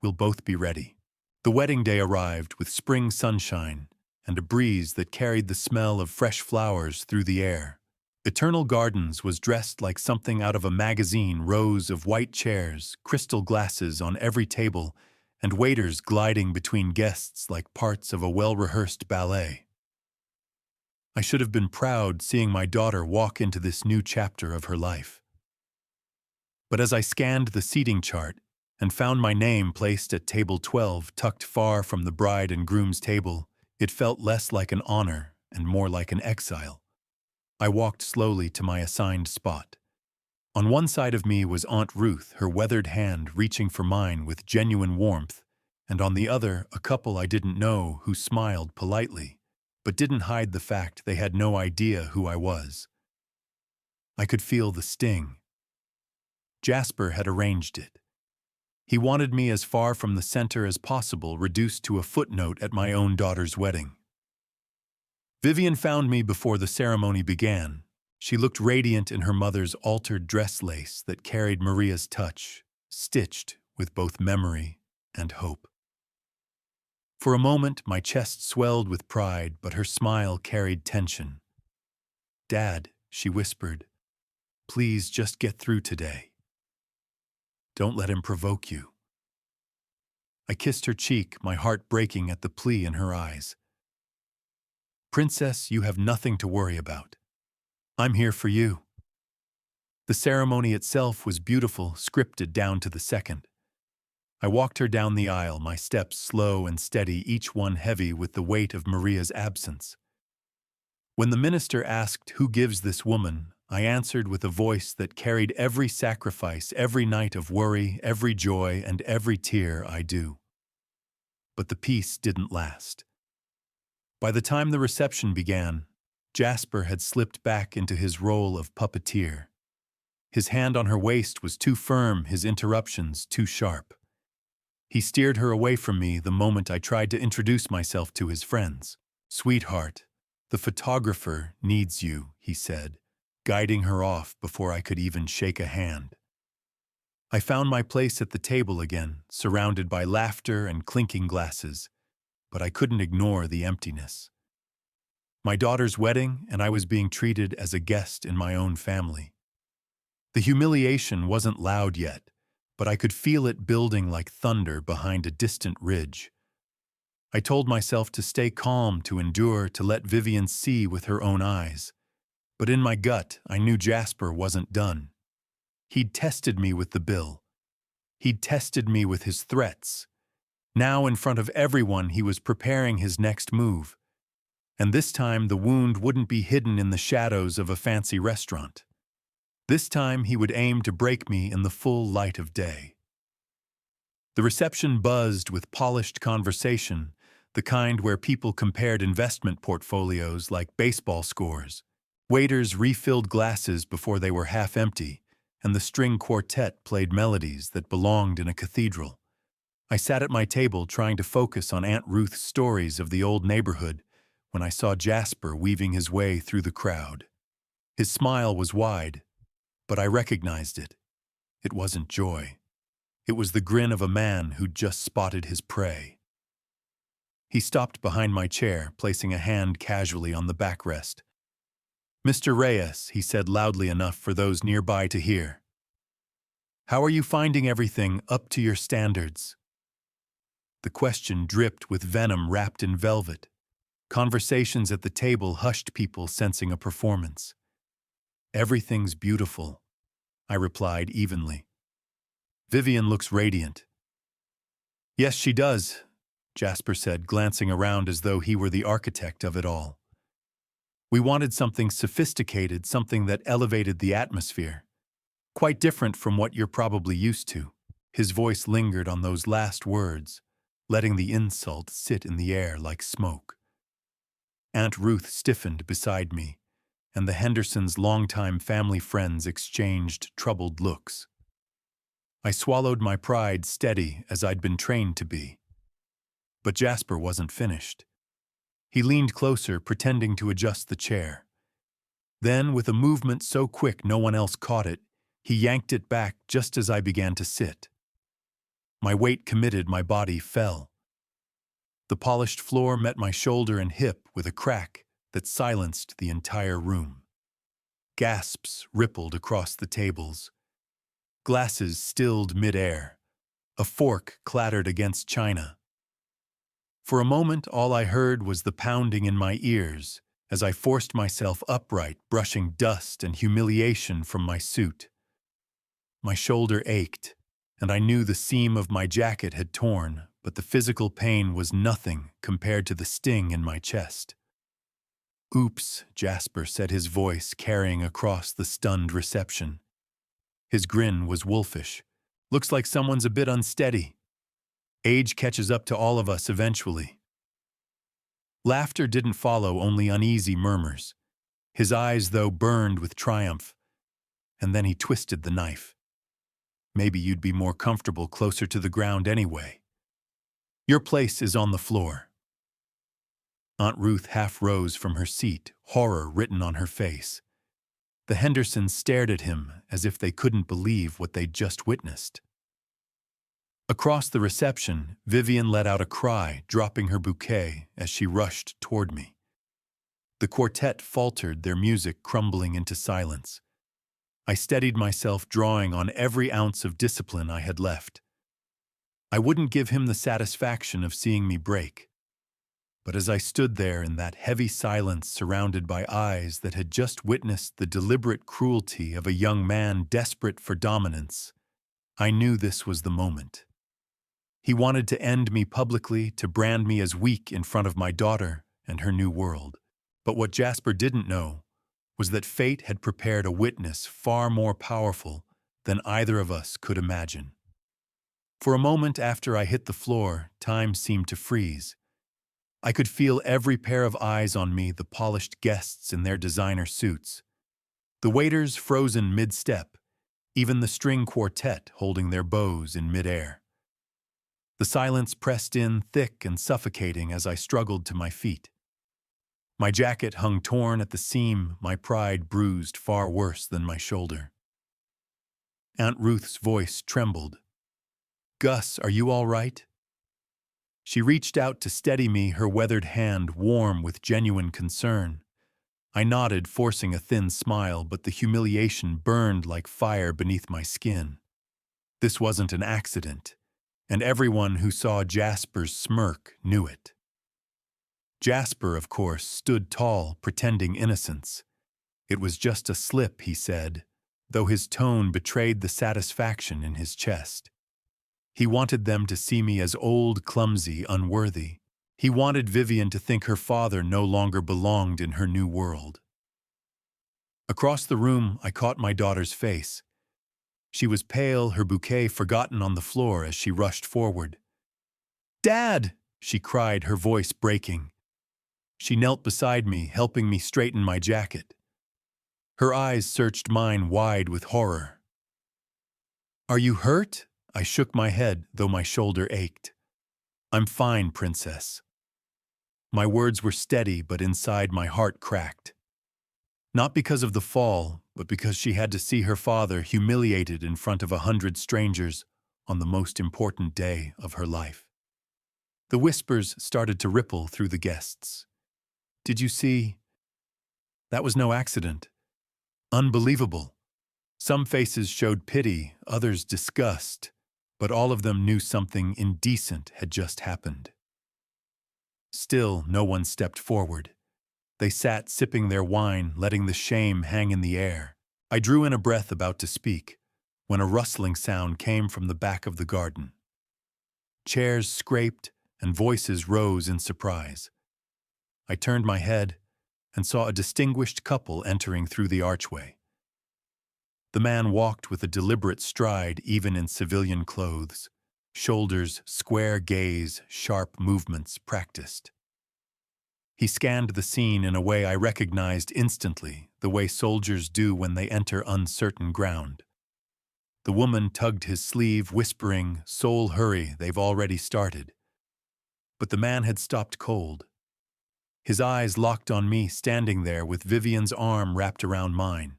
we'll both be ready. The wedding day arrived with spring sunshine and a breeze that carried the smell of fresh flowers through the air. Eternal Gardens was dressed like something out of a magazine, rows of white chairs, crystal glasses on every table, and waiters gliding between guests like parts of a well-rehearsed ballet. I should have been proud seeing my daughter walk into this new chapter of her life. But as I scanned the seating chart and found my name placed at table 12, tucked far from the bride and groom's table, it felt less like an honor and more like an exile. I walked slowly to my assigned spot. On one side of me was Aunt Ruth, her weathered hand reaching for mine with genuine warmth, and on the other, a couple I didn't know who smiled politely, but didn't hide the fact they had no idea who I was. I could feel the sting. Jasper had arranged it. He wanted me as far from the center as possible, reduced to a footnote at my own daughter's wedding. Vivian found me before the ceremony began. She looked radiant in her mother's altered dress lace that carried Maria's touch, stitched with both memory and hope. For a moment, my chest swelled with pride, but her smile carried tension. "Dad," she whispered, "please just get through today. Don't let him provoke you." I kissed her cheek, my heart breaking at the plea in her eyes. "Princess, you have nothing to worry about. I'm here for you." The ceremony itself was beautiful, scripted down to the second. I walked her down the aisle, my steps slow and steady, each one heavy with the weight of Maria's absence. When the minister asked, "Who gives this woman?" I answered with a voice that carried every sacrifice, every night of worry, every joy, and every tear I do. But the peace didn't last. By the time the reception began, Jasper had slipped back into his role of puppeteer. His hand on her waist was too firm, his interruptions too sharp. He steered her away from me the moment I tried to introduce myself to his friends. "Sweetheart, the photographer needs you," he said, guiding her off before I could even shake a hand. I found my place at the table again, surrounded by laughter and clinking glasses, but I couldn't ignore the emptiness. My daughter's wedding, and I was being treated as a guest in my own family. The humiliation wasn't loud yet, but I could feel it building like thunder behind a distant ridge. I told myself to stay calm, to endure, to let Vivian see with her own eyes. But in my gut, I knew Jasper wasn't done. He'd tested me with the bill. He'd tested me with his threats. Now, in front of everyone, he was preparing his next move. And this time, the wound wouldn't be hidden in the shadows of a fancy restaurant. This time, he would aim to break me in the full light of day. The reception buzzed with polished conversation, the kind where people compared investment portfolios like baseball scores. Waiters refilled glasses before they were half empty, and the string quartet played melodies that belonged in a cathedral. I sat at my table trying to focus on Aunt Ruth's stories of the old neighborhood when I saw Jasper weaving his way through the crowd. His smile was wide, but I recognized it. It wasn't joy. It was the grin of a man who'd just spotted his prey. He stopped behind my chair, placing a hand casually on the backrest. "Mr. Reyes," he said loudly enough for those nearby to hear. "How are you finding everything up to your standards?" The question dripped with venom wrapped in velvet. Conversations at the table hushed people sensing a performance. "Everything's beautiful," I replied evenly. "Vivian looks radiant." "Yes, she does," Jasper said, glancing around as though he were the architect of it all. "We wanted something sophisticated, something that elevated the atmosphere. Quite different from what you're probably used to." His voice lingered on those last words, letting the insult sit in the air like smoke. Aunt Ruth stiffened beside me, and the Hendersons' longtime family friends exchanged troubled looks. I swallowed my pride steady as I'd been trained to be. But Jasper wasn't finished. He leaned closer, pretending to adjust the chair. Then, with a movement so quick no one else caught it, he yanked it back just as I began to sit. My weight committed, my body fell. The polished floor met my shoulder and hip with a crack that silenced the entire room. Gasps rippled across the tables. Glasses stilled mid-air. A fork clattered against china. For a moment, all I heard was the pounding in my ears as I forced myself upright, brushing dust and humiliation from my suit. My shoulder ached, and I knew the seam of my jacket had torn, but the physical pain was nothing compared to the sting in my chest. "Oops," Jasper said, his voice carrying across the stunned reception. His grin was wolfish. "Looks like someone's a bit unsteady. Age catches up to all of us eventually." Laughter didn't follow, only uneasy murmurs. His eyes, though, burned with triumph. And then he twisted the knife. "Maybe you'd be more comfortable closer to the ground anyway. Your place is on the floor." Aunt Ruth half rose from her seat, horror written on her face. The Hendersons stared at him as if they couldn't believe what they'd just witnessed. Across the reception, Vivian let out a cry, dropping her bouquet as she rushed toward me. The quartet faltered, their music crumbling into silence. I steadied myself, drawing on every ounce of discipline I had left. I wouldn't give him the satisfaction of seeing me break. But as I stood there in that heavy silence, surrounded by eyes that had just witnessed the deliberate cruelty of a young man desperate for dominance, I knew this was the moment. He wanted to end me publicly, to brand me as weak in front of my daughter and her new world. But what Jasper didn't know was that fate had prepared a witness far more powerful than either of us could imagine. For a moment after I hit the floor, time seemed to freeze. I could feel every pair of eyes on me, the polished guests in their designer suits, the waiters frozen mid-step, even the string quartet holding their bows in mid-air. The silence pressed in thick and suffocating as I struggled to my feet. My jacket hung torn at the seam, my pride bruised far worse than my shoulder. Aunt Ruth's voice trembled. "Gus, are you all right?" She reached out to steady me, her weathered hand warm with genuine concern. I nodded, forcing a thin smile, but the humiliation burned like fire beneath my skin. This wasn't an accident, and everyone who saw Jasper's smirk knew it. Jasper, of course, stood tall, pretending innocence. It was just a slip, he said, though his tone betrayed the satisfaction in his chest. He wanted them to see me as old, clumsy, unworthy. He wanted Vivian to think her father no longer belonged in her new world. Across the room, I caught my daughter's face. She was pale, her bouquet forgotten on the floor as she rushed forward. "Dad!" she cried, her voice breaking. She knelt beside me, helping me straighten my jacket. Her eyes searched mine wide with horror. "Are you hurt?" I shook my head, though my shoulder ached. "I'm fine, Princess." My words were steady, but inside my heart cracked. Not because of the fall, but because she had to see her father humiliated in front of 100 strangers, on the most important day of her life. The whispers started to ripple through the guests. Did you see? That was no accident. Unbelievable. Some faces showed pity, others disgust, but all of them knew something indecent had just happened. Still, no one stepped forward. They sat sipping their wine, letting the shame hang in the air. I drew in a breath about to speak, when a rustling sound came from the back of the garden. Chairs scraped, and voices rose in surprise. I turned my head and saw a distinguished couple entering through the archway. The man walked with a deliberate stride even in civilian clothes, shoulders, square gaze, sharp movements practiced. He scanned the scene in a way I recognized instantly, the way soldiers do when they enter uncertain ground. The woman tugged his sleeve, whispering, "Soul, hurry, they've already started." But the man had stopped cold. His eyes locked on me, standing there with Vivian's arm wrapped around mine.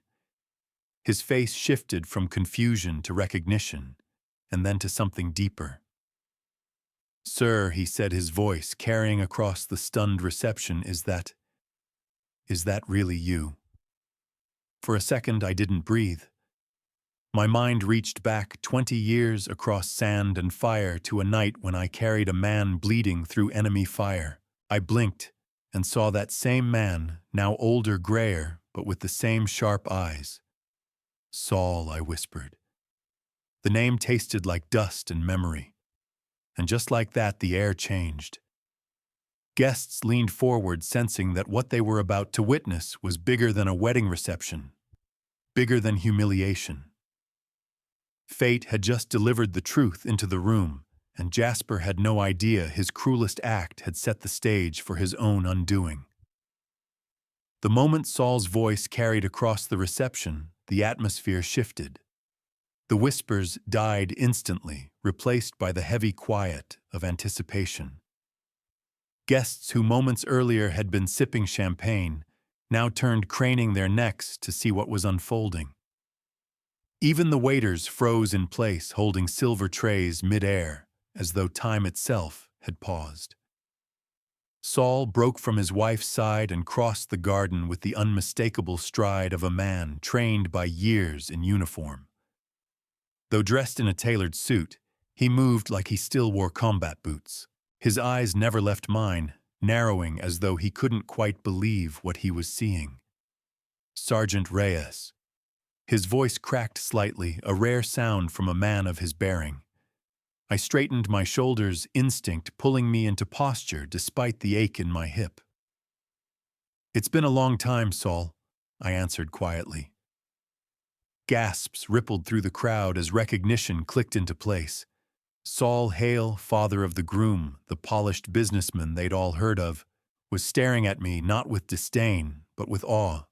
His face shifted from confusion to recognition, and then to something deeper. "Sir," he said, his voice carrying across the stunned reception, is that really you?" For a second, I didn't breathe. My mind reached back 20 years across sand and fire to a night when I carried a man bleeding through enemy fire. I blinked and saw that same man, now older, grayer, but with the same sharp eyes. "Saul," I whispered. The name tasted like dust and memory. And just like that, the air changed. Guests leaned forward, sensing that what they were about to witness was bigger than a wedding reception, bigger than humiliation. Fate had just delivered the truth into the room, and Jasper had no idea his cruelest act had set the stage for his own undoing. The moment Saul's voice carried across the reception, the atmosphere shifted. The whispers died instantly, replaced by the heavy quiet of anticipation. Guests who moments earlier had been sipping champagne now turned, craning their necks to see what was unfolding. Even the waiters froze in place, holding silver trays mid-air, as though time itself had paused. Saul broke from his wife's side and crossed the garden with the unmistakable stride of a man trained by years in uniform. Though dressed in a tailored suit, he moved like he still wore combat boots. His eyes never left mine, narrowing as though he couldn't quite believe what he was seeing. "Sergeant Reyes." His voice cracked slightly, a rare sound from a man of his bearing. I straightened my shoulders, instinct pulling me into posture despite the ache in my hip. "It's been a long time, Saul," I answered quietly. Gasps rippled through the crowd as recognition clicked into place. Saul Hale, father of the groom, the polished businessman they'd all heard of, was staring at me not with disdain, but with awe.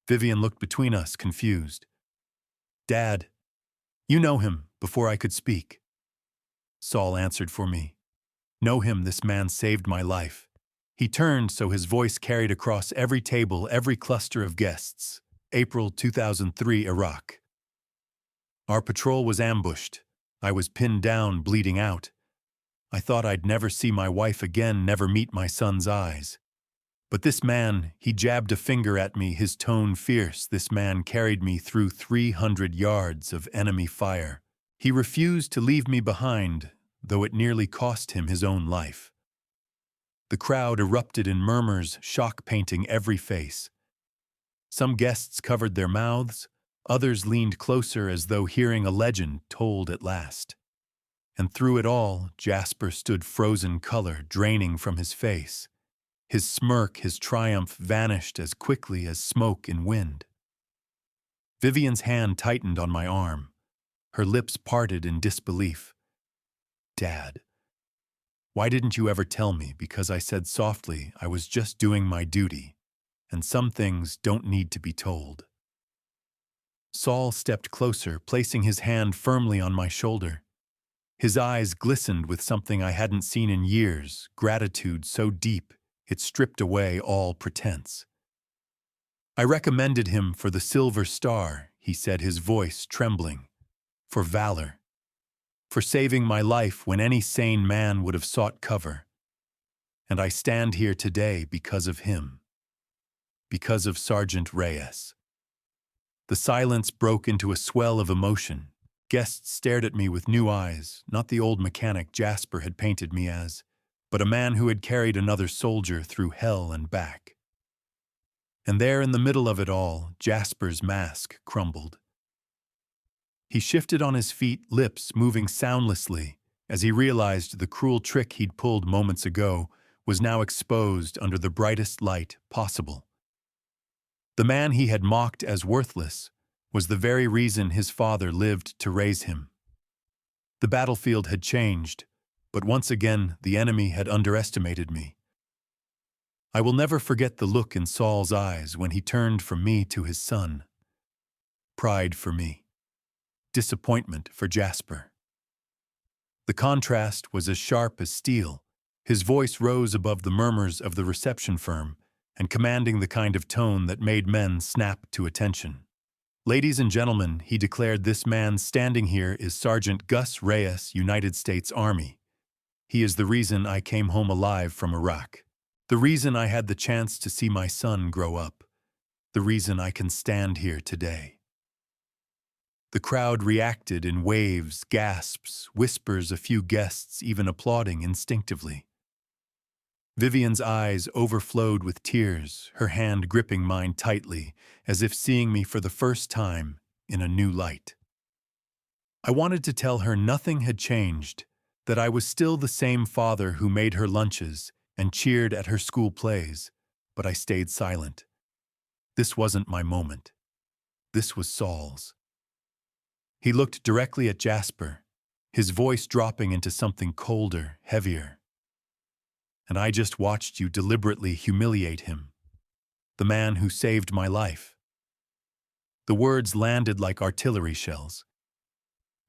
Vivian looked between us, confused. "Dad, you know him," before I could speak. Saul answered for me. "Know him, this man saved my life." He turned so his voice carried across every table, every cluster of guests. April 2003, Iraq. Our patrol was ambushed. I was pinned down, bleeding out. I thought I'd never see my wife again, never meet my son's eyes. But this man, he jabbed a finger at me, his tone fierce. This man carried me through 300 yards of enemy fire. He refused to leave me behind, though it nearly cost him his own life. The crowd erupted in murmurs, shock painting every face. Some guests covered their mouths, others leaned closer as though hearing a legend told at last. And through it all, Jasper stood, frozen color draining from his face. His smirk, his triumph vanished as quickly as smoke in wind. Vivian's hand tightened on my arm. Her lips parted in disbelief. "Dad, why didn't you ever tell me?" Because I said softly, "I was just doing my duty, and some things don't need to be told." Saul stepped closer, placing his hand firmly on my shoulder. His eyes glistened with something I hadn't seen in years, gratitude so deep it stripped away all pretense. "I recommended him for the Silver Star," he said, his voice trembling. "For valor. for saving my life when any sane man would have sought cover. And I stand here today because of him, because of Sergeant Reyes. The silence broke into a swell of emotion. Guests stared at me with new eyes, not the old mechanic Jasper had painted me as, but a man who had carried another soldier through hell and back. And there in the middle of it all, Jasper's mask crumbled. He shifted on his feet, lips moving soundlessly, as he realized the cruel trick he'd pulled moments ago was now exposed under the brightest light possible. The man he had mocked as worthless was the very reason his father lived to raise him. The battlefield had changed, but once again the enemy had underestimated me. I will never forget the look in Saul's eyes when he turned from me to his son. Pride for me. Disappointment for Jasper. The contrast was as sharp as steel. His voice rose above the murmurs of the reception firm and commanding the kind of tone that made men snap to attention. Ladies and gentlemen, he declared, this man standing here is Sergeant Gus Reyes, United States Army. He is the reason I came home alive from Iraq. The reason I had the chance to see my son grow up. The reason I can stand here today. The crowd reacted in waves, gasps, whispers, a few guests even applauding instinctively. Vivian's eyes overflowed with tears, her hand gripping mine tightly, as if seeing me for the first time in a new light. I wanted to tell her nothing had changed, that I was still the same father who made her lunches and cheered at her school plays, but I stayed silent. This wasn't my moment. This was Saul's. He looked directly at Jasper, his voice dropping into something colder, heavier. And I just watched you deliberately humiliate him, the man who saved my life. The words landed like artillery shells.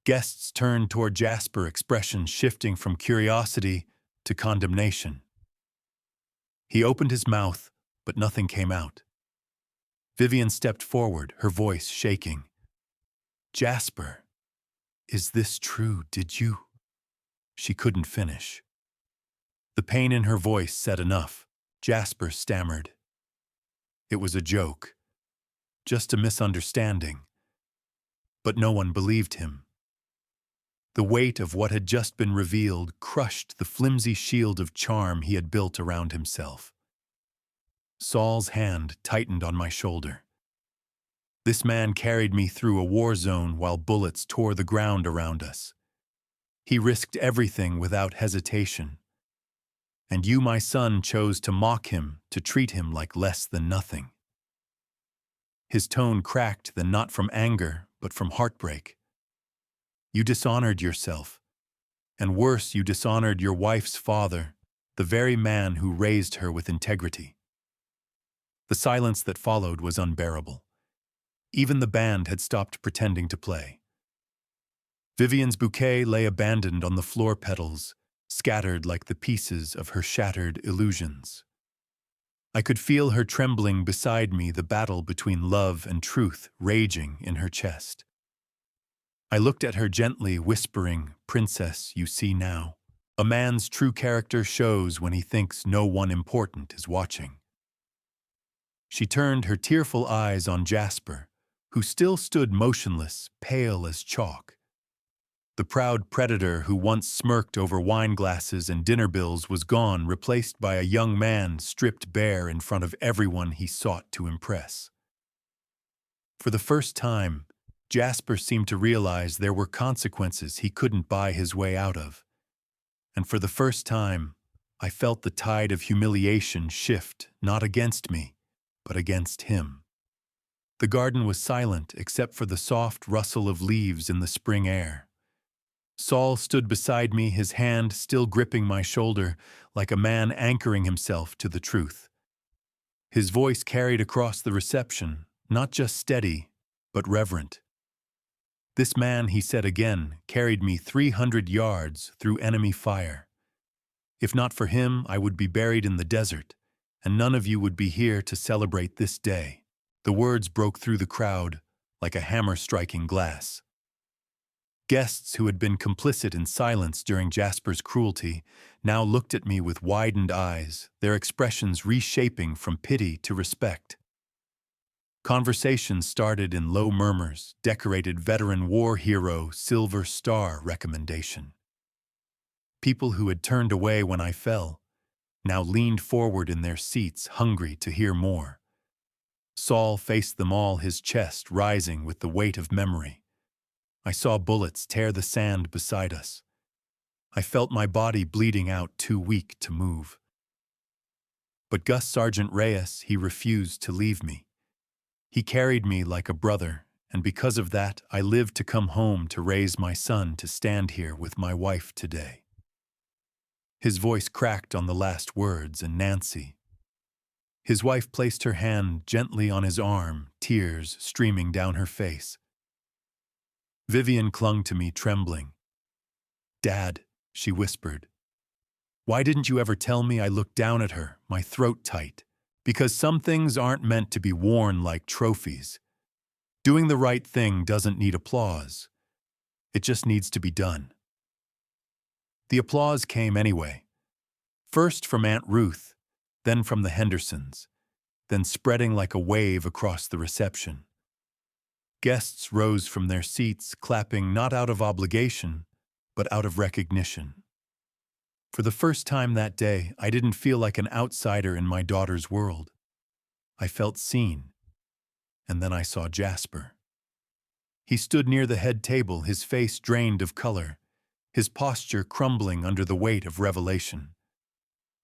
Guests turned toward Jasper, expressions shifting from curiosity to condemnation. He opened his mouth, but nothing came out. Vivian stepped forward, her voice shaking. Jasper, is this true? Did you? She couldn't finish. The pain in her voice said enough. Jasper stammered. It was a joke. Just a misunderstanding. But no one believed him. The weight of what had just been revealed crushed the flimsy shield of charm he had built around himself. Saul's hand tightened on my shoulder. This man carried me through a war zone while bullets tore the ground around us. He risked everything without hesitation. And you, my son, chose to mock him, to treat him like less than nothing. His tone cracked, then not from anger, but from heartbreak. You dishonored yourself. And worse, you dishonored your wife's father, the very man who raised her with integrity. The silence that followed was unbearable. Even the band had stopped pretending to play. Vivian's bouquet lay abandoned on the floor petals, scattered like the pieces of her shattered illusions. I could feel her trembling beside me, the battle between love and truth raging in her chest. I looked at her gently, whispering, "Princess, you see now. A man's true character shows when he thinks no one important is watching." She turned her tearful eyes on Jasper, who still stood motionless, pale as chalk. The proud predator who once smirked over wine glasses and dinner bills was gone, replaced by a young man stripped bare in front of everyone he sought to impress. For the first time, Jasper seemed to realize there were consequences he couldn't buy his way out of. And for the first time, I felt the tide of humiliation shift, not against me, but against him. The garden was silent except for the soft rustle of leaves in the spring air. Saul stood beside me, his hand still gripping my shoulder, like a man anchoring himself to the truth. His voice carried across the reception, not just steady, but reverent. This man, he said again, carried me 300 yards through enemy fire. If not for him, I would be buried in the desert, and none of you would be here to celebrate this day. The words broke through the crowd like a hammer striking glass. Guests who had been complicit in silence during Jasper's cruelty now looked at me with widened eyes, their expressions reshaping from pity to respect. Conversations started in low murmurs, decorated veteran war hero Silver Star recommendation. People who had turned away when I fell now leaned forward in their seats, hungry to hear more. Saul faced them all, his chest rising with the weight of memory. I saw bullets tear the sand beside us. I felt my body bleeding out, too weak to move. But Gus Sergeant Reyes, he refused to leave me. He carried me like a brother, and because of that, I lived to come home to raise my son, to stand here with my wife today. His voice cracked on the last words, and Nancy. His wife placed her hand gently on his arm, tears streaming down her face. Vivian clung to me, trembling. "Dad," she whispered. "Why didn't you ever tell me?" I looked down at her, my throat tight. Because some things aren't meant to be worn like trophies. Doing the right thing doesn't need applause. It just needs to be done. The applause came anyway. First from Aunt Ruth, then from the Hendersons, then spreading like a wave across the reception. Guests rose from their seats, clapping not out of obligation, but out of recognition. For the first time that day, I didn't feel like an outsider in my daughter's world. I felt seen. And then I saw Jasper. He stood near the head table, his face drained of color, his posture crumbling under the weight of revelation.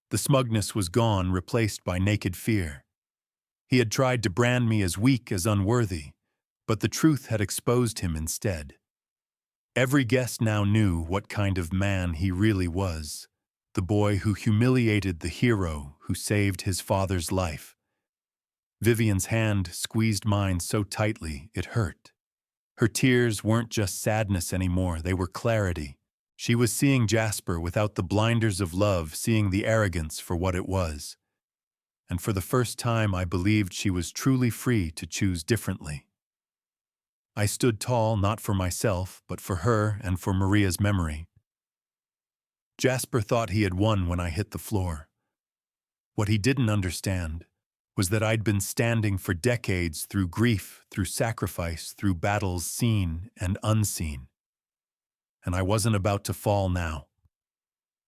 The smugness was gone, replaced by naked fear. He had tried to brand me as weak, as unworthy, but the truth had exposed him instead. Every guest now knew what kind of man he really was. The boy who humiliated the hero who saved his father's life. Vivian's hand squeezed mine so tightly it hurt. Her tears weren't just sadness anymore, they were clarity. She was seeing Jasper without the blinders of love, seeing the arrogance for what it was. And for the first time I believed she was truly free to choose differently. I stood tall, not for myself, but for her and for Maria's memory. Jasper thought he had won when I hit the floor. What he didn't understand was that I'd been standing for decades through grief, through sacrifice, through battles seen and unseen. And I wasn't about to fall now.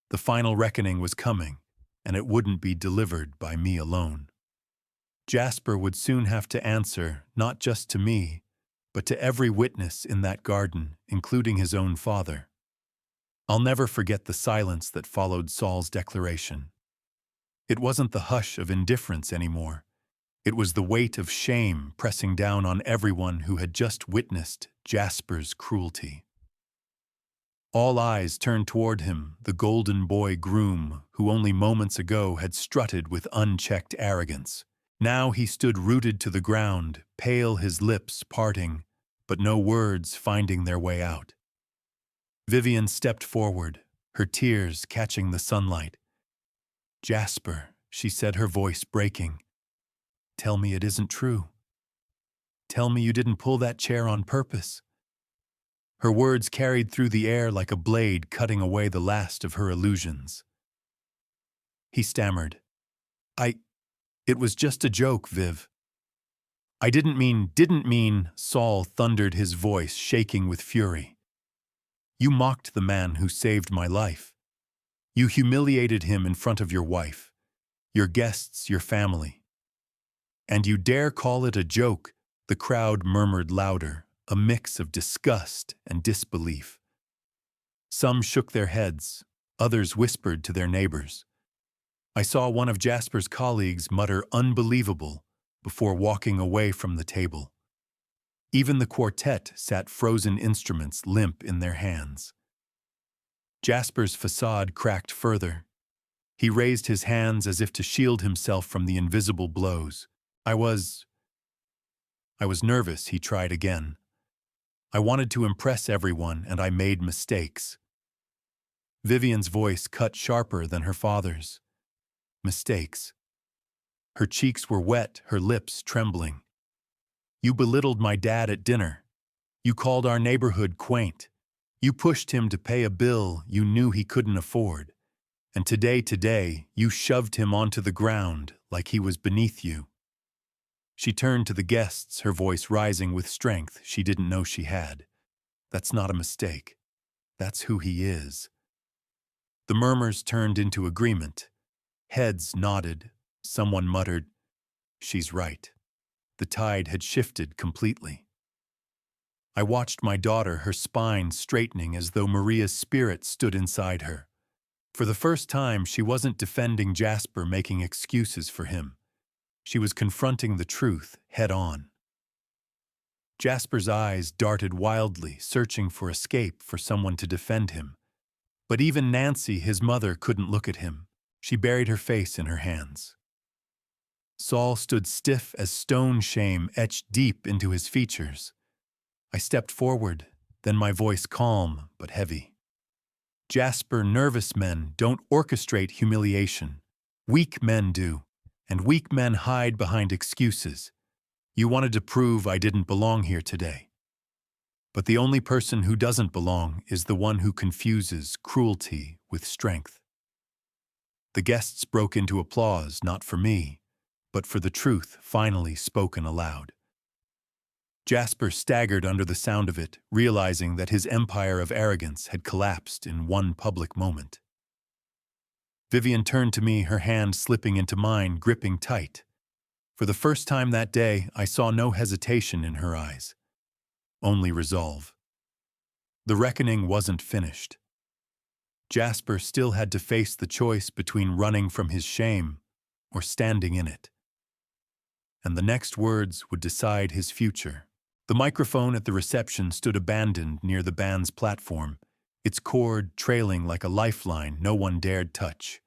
The final reckoning was coming, and it wouldn't be delivered by me alone. Jasper would soon have to answer, not just to me, but to every witness in that garden, including his own father. I'll never forget the silence that followed Saul's declaration. It wasn't the hush of indifference anymore. It was the weight of shame pressing down on everyone who had just witnessed Jasper's cruelty. All eyes turned toward him, the golden boy groom who only moments ago had strutted with unchecked arrogance. Now he stood rooted to the ground, pale, his lips parting, but no words finding their way out. Vivian stepped forward, her tears catching the sunlight. "Jasper," she said, her voice breaking. "Tell me it isn't true. Tell me you didn't pull that chair on purpose." Her words carried through the air like a blade cutting away the last of her illusions. He stammered. It was just a joke, Viv." "I didn't mean," Saul thundered, his voice shaking with fury. "You mocked the man who saved my life. You humiliated him in front of your wife, your guests, your family. And you dare call it a joke?" The crowd murmured louder, a mix of disgust and disbelief. Some shook their heads, others whispered to their neighbors. I saw one of Jasper's colleagues mutter "unbelievable" before walking away from the table. Even the quartet sat frozen instruments limp in their hands. Jasper's facade cracked further. He raised his hands as if to shield himself from the invisible blows. I was nervous, he tried again. I wanted to impress everyone, and I made mistakes. Vivian's voice cut sharper than her father's. Mistakes. Her cheeks were wet, her lips trembling. "You belittled my dad at dinner. You called our neighborhood quaint. You pushed him to pay a bill you knew he couldn't afford. And today, you shoved him onto the ground like he was beneath you. She turned to the guests, her voice rising with strength she didn't know she had. That's not a mistake. That's who he is. The murmurs turned into agreement. Heads nodded. Someone muttered, "She's right." The tide had shifted completely. I watched my daughter, her spine straightening as though Maria's spirit stood inside her. For the first time, she wasn't defending Jasper, making excuses for him. She was confronting the truth head on. Jasper's eyes darted wildly, searching for escape, for someone to defend him. But even Nancy, his mother, couldn't look at him. She buried her face in her hands. Saul stood stiff as stone, shame etched deep into his features. I stepped forward, then my voice calm but heavy. Jasper, nervous men don't orchestrate humiliation. Weak men do, and weak men hide behind excuses. You wanted to prove I didn't belong here today. But the only person who doesn't belong is the one who confuses cruelty with strength. The guests broke into applause, not for me, but for the truth finally spoken aloud. Jasper staggered under the sound of it, realizing that his empire of arrogance had collapsed in one public moment. Vivian turned to me, her hand slipping into mine, gripping tight. For the first time that day, I saw no hesitation in her eyes, only resolve. The reckoning wasn't finished. Jasper still had to face the choice between running from his shame or standing in it. And the next words would decide his future. The microphone at the reception stood abandoned near the band's platform, its cord trailing like a lifeline no one dared touch.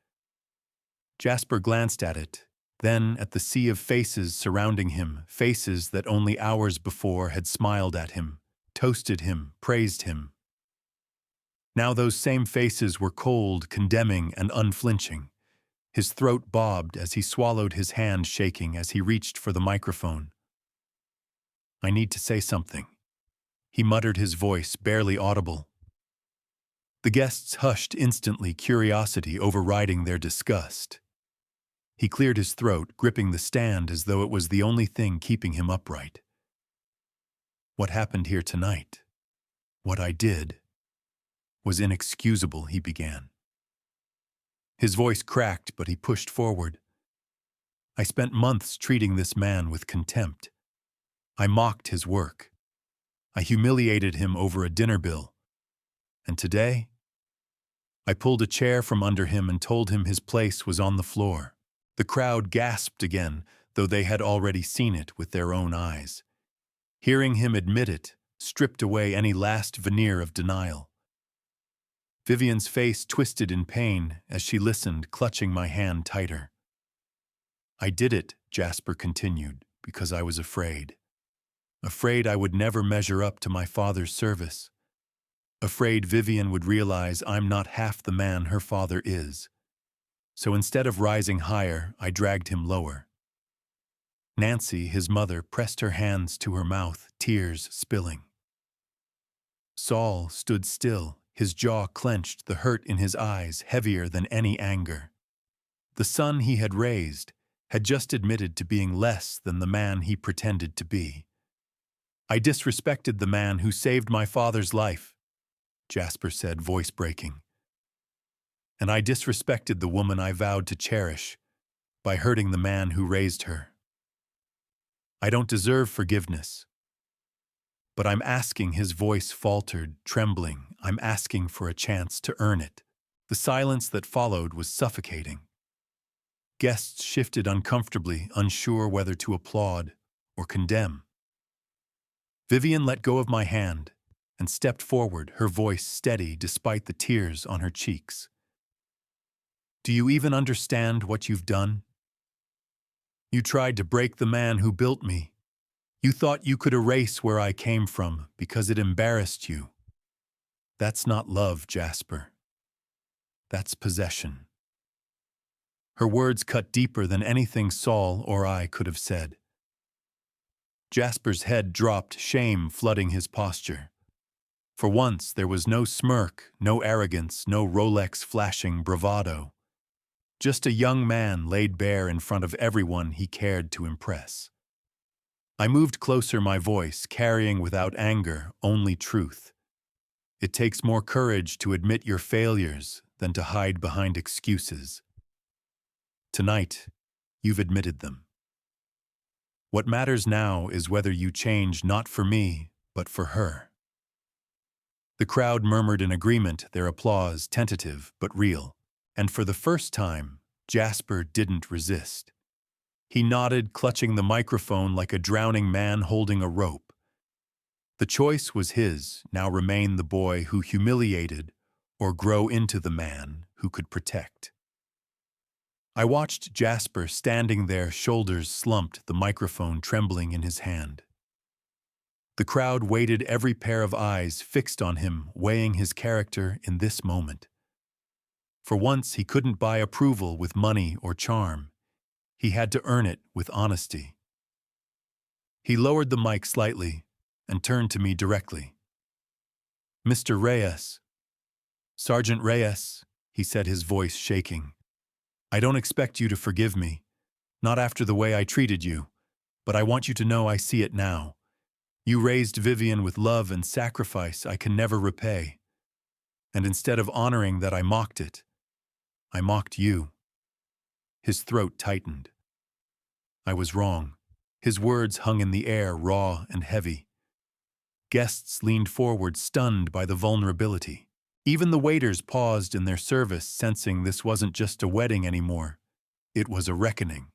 Jasper glanced at it, then at the sea of faces surrounding him, faces that only hours before had smiled at him, toasted him, praised him. Now those same faces were cold, condemning, and unflinching. His throat bobbed as he swallowed, his hand shaking as he reached for the microphone. "I need to say something," he muttered, his voice barely audible. The guests hushed instantly, curiosity overriding their disgust. He cleared his throat, gripping the stand as though it was the only thing keeping him upright. "What happened here tonight, what I did, was inexcusable," he began. His voice cracked, but he pushed forward. "I spent months treating this man with contempt. I mocked his work. I humiliated him over a dinner bill. And today, I pulled a chair from under him and told him his place was on the floor." The crowd gasped again, though they had already seen it with their own eyes. Hearing him admit it stripped away any last veneer of denial. Vivian's face twisted in pain as she listened, clutching my hand tighter. "I did it," Jasper continued, "because I was afraid. Afraid I would never measure up to my father's service. Afraid Vivian would realize I'm not half the man her father is. So instead of rising higher, I dragged him lower." Nancy, his mother, pressed her hands to her mouth, tears spilling. Saul stood still, his jaw clenched, the hurt in his eyes heavier than any anger. The son he had raised had just admitted to being less than the man he pretended to be. "I disrespected the man who saved my father's life," Jasper said, voice breaking. "And I disrespected the woman I vowed to cherish by hurting the man who raised her. I don't deserve forgiveness. But I'm asking," his voice faltered, trembling, "I'm asking for a chance to earn it." The silence that followed was suffocating. Guests shifted uncomfortably, unsure whether to applaud or condemn. Vivian let go of my hand and stepped forward, her voice steady despite the tears on her cheeks. "Do you even understand what you've done? You tried to break the man who built me. You thought you could erase where I came from because it embarrassed you. That's not love, Jasper. That's possession." Her words cut deeper than anything Saul or I could have said. Jasper's head dropped, shame flooding his posture. For once, there was no smirk, no arrogance, no Rolex flashing bravado. Just a young man laid bare in front of everyone he cared to impress. I moved closer, my voice carrying without anger only truth. It takes more courage to admit your failures than to hide behind excuses. Tonight, you've admitted them. What matters now is whether you change not for me, but for her. The crowd murmured in agreement, their applause tentative but real. And for the first time, Jasper didn't resist. He nodded, clutching the microphone like a drowning man holding a rope. The choice was his, now remain the boy who humiliated or grow into the man who could protect. I watched Jasper standing there, shoulders slumped, the microphone trembling in his hand. The crowd waited, every pair of eyes fixed on him, weighing his character in this moment. For once, he couldn't buy approval with money or charm. He had to earn it with honesty. He lowered the mic slightly and turned to me directly. "Mr. Reyes, Sergeant Reyes," he said, his voice shaking. "I don't expect you to forgive me, not after the way I treated you, but I want you to know I see it now. You raised Vivian with love and sacrifice I can never repay. And instead of honoring that, I mocked it. I mocked you." His throat tightened. I was wrong. His words hung in the air, raw and heavy. Guests leaned forward, stunned by the vulnerability. Even the waiters paused in their service, sensing this wasn't just a wedding anymore. It was a reckoning.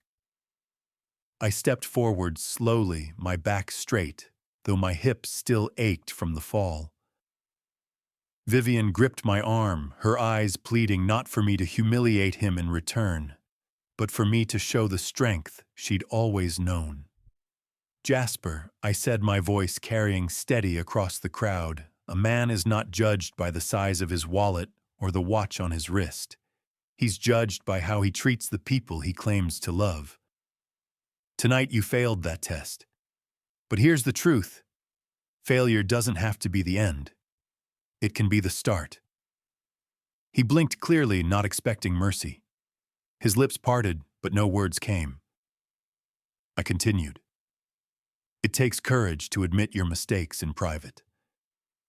I stepped forward slowly, my back straight, though my hips still ached from the fall. Vivian gripped my arm, her eyes pleading not for me to humiliate him in return, but for me to show the strength she'd always known. "Jasper," I said, my voice carrying steady across the crowd, "a man is not judged by the size of his wallet or the watch on his wrist. He's judged by how he treats the people he claims to love. Tonight you failed that test. But here's the truth. Failure doesn't have to be the end. It can be the start." He blinked clearly, not expecting mercy. His lips parted, but no words came. I continued. "It takes courage to admit your mistakes in private.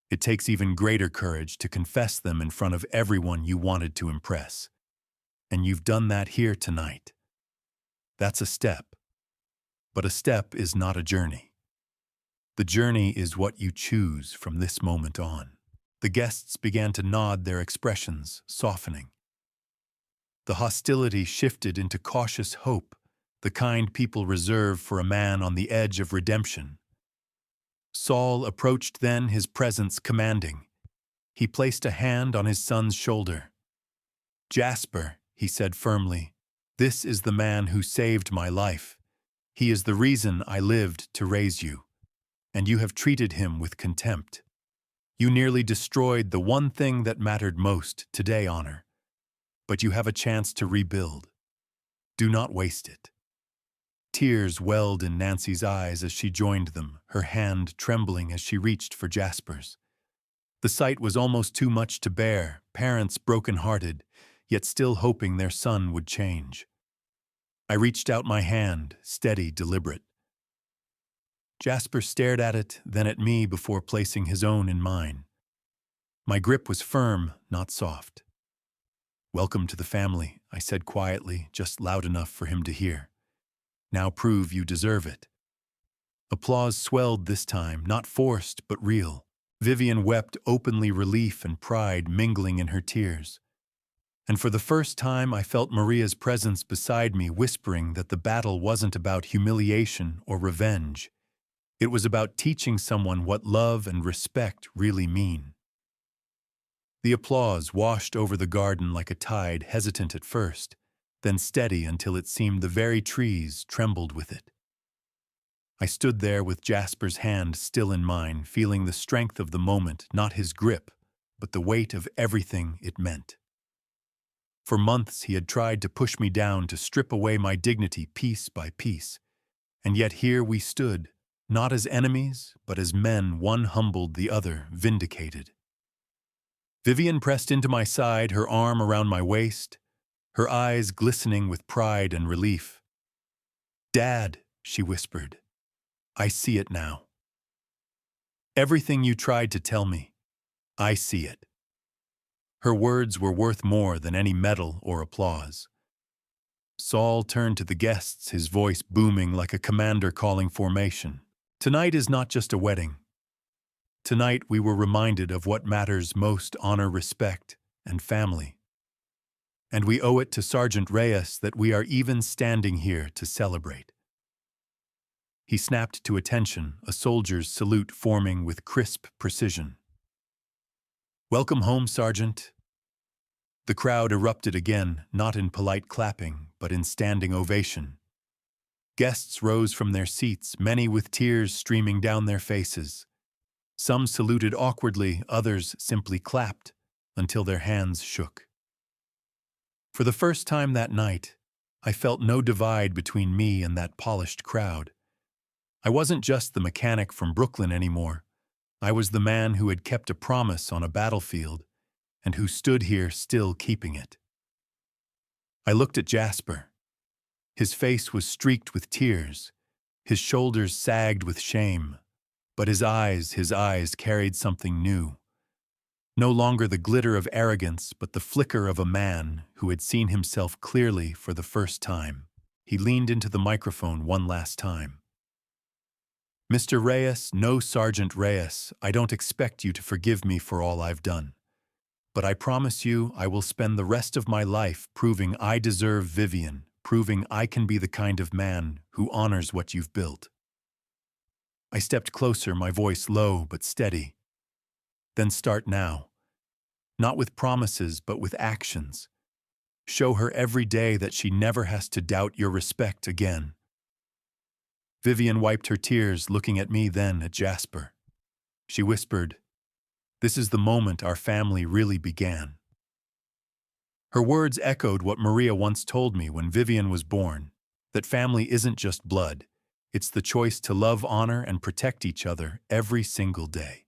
It takes even greater courage to confess them in front of everyone you wanted to impress. And you've done that here tonight. That's a step. But a step is not a journey. The journey is what you choose from this moment on." The guests began to nod, their expressions softening. The hostility shifted into cautious hope, the kind people reserve for a man on the edge of redemption. Saul approached then, his presence commanding. He placed a hand on his son's shoulder. "Jasper," he said firmly, "this is the man who saved my life. He is the reason I lived to raise you. And you have treated him with contempt. You nearly destroyed the one thing that mattered most today, honor. But you have a chance to rebuild. Do not waste it." Tears welled in Nancy's eyes as she joined them, her hand trembling as she reached for Jasper's. The sight was almost too much to bear, parents broken-hearted, yet still hoping their son would change. I reached out my hand, steady, deliberate. Jasper stared at it, then at me before placing his own in mine. My grip was firm, not soft. "Welcome to the family," I said quietly, just loud enough for him to hear. "Now prove you deserve it." Applause swelled this time, not forced but real. Vivian wept openly, relief and pride mingling in her tears. And for the first time I felt Maria's presence beside me, whispering that the battle wasn't about humiliation or revenge. It was about teaching someone what love and respect really mean. The applause washed over the garden like a tide, hesitant at first, then steady until it seemed the very trees trembled with it. I stood there with Jasper's hand still in mine, feeling the strength of the moment, not his grip, but the weight of everything it meant. For months he had tried to push me down, to strip away my dignity piece by piece, and yet here we stood, not as enemies, but as men, one humbled, the other vindicated. Vivian pressed into my side, her arm around my waist, her eyes glistening with pride and relief. "Dad," she whispered, "I see it now. Everything you tried to tell me, I see it." Her words were worth more than any medal or applause. Saul turned to the guests, his voice booming like a commander calling formation. "Tonight is not just a wedding. Tonight we were reminded of what matters most: honor, respect, and family. And we owe it to Sergeant Reyes that we are even standing here to celebrate." He snapped to attention, a soldier's salute forming with crisp precision. "Welcome home, Sergeant." The crowd erupted again, not in polite clapping, but in standing ovation. Guests rose from their seats, many with tears streaming down their faces. Some saluted awkwardly, others simply clapped until their hands shook. For the first time that night, I felt no divide between me and that polished crowd. I wasn't just the mechanic from Brooklyn anymore. I was the man who had kept a promise on a battlefield and who stood here still keeping it. I looked at Jasper. His face was streaked with tears, his shoulders sagged with shame, but his eyes carried something new. No longer the glitter of arrogance, but the flicker of a man who had seen himself clearly for the first time. He leaned into the microphone one last time. "Mr. Reyes, no Sergeant Reyes, I don't expect you to forgive me for all I've done. But I promise you I will spend the rest of my life proving I deserve Vivian, proving I can be the kind of man who honors what you've built." I stepped closer, my voice low but steady. "Then start now. Not with promises, but with actions. Show her every day that she never has to doubt your respect again." Vivian wiped her tears, looking at me, then at Jasper. She whispered, "This is the moment our family really began." Her words echoed what Maria once told me when Vivian was born, that family isn't just blood, it's the choice to love, honor, and protect each other every single day.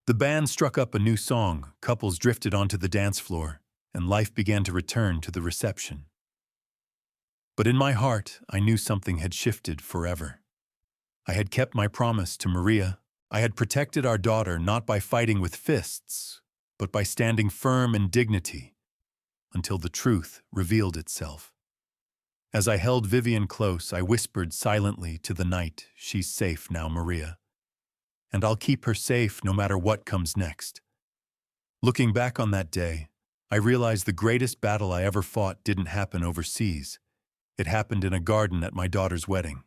The band struck up a new song, couples drifted onto the dance floor, and life began to return to the reception. But in my heart, I knew something had shifted forever. I had kept my promise to Maria. I had protected our daughter not by fighting with fists, but by standing firm in dignity, until the truth revealed itself. As I held Vivian close, I whispered silently to the night, "She's safe now, Maria. And I'll keep her safe no matter what comes next." Looking back on that day, I realized the greatest battle I ever fought didn't happen overseas. It happened in a garden at my daughter's wedding.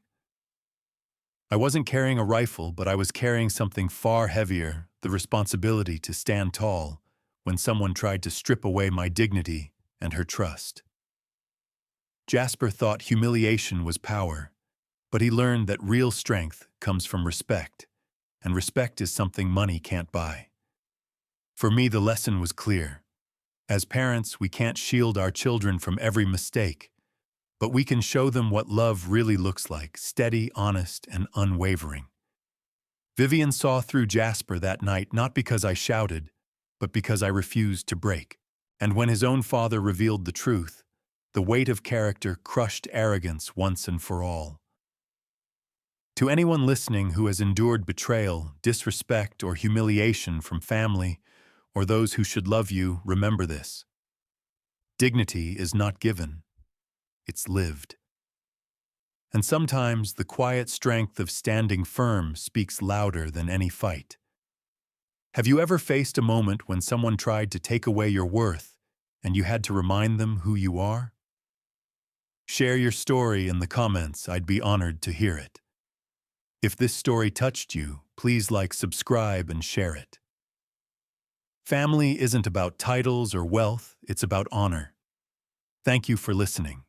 I wasn't carrying a rifle, but I was carrying something far heavier, the responsibility to stand tall when someone tried to strip away my dignity and her trust. Jasper thought humiliation was power, but he learned that real strength comes from respect, and respect is something money can't buy. For me, the lesson was clear. As parents, we can't shield our children from every mistake, but we can show them what love really looks like: steady, honest, and unwavering. Vivian saw through Jasper that night, not because I shouted, but because I refused to break. And when his own father revealed the truth, the weight of character crushed arrogance once and for all. To anyone listening who has endured betrayal, disrespect, or humiliation from family or those who should love you, remember this: dignity is not given. It's lived. And sometimes the quiet strength of standing firm speaks louder than any fight. Have you ever faced a moment when someone tried to take away your worth and you had to remind them who you are? Share your story in the comments. I'd be honored to hear it. If this story touched you, please like, subscribe, and share it. Family isn't about titles or wealth, it's about honor. Thank you for listening.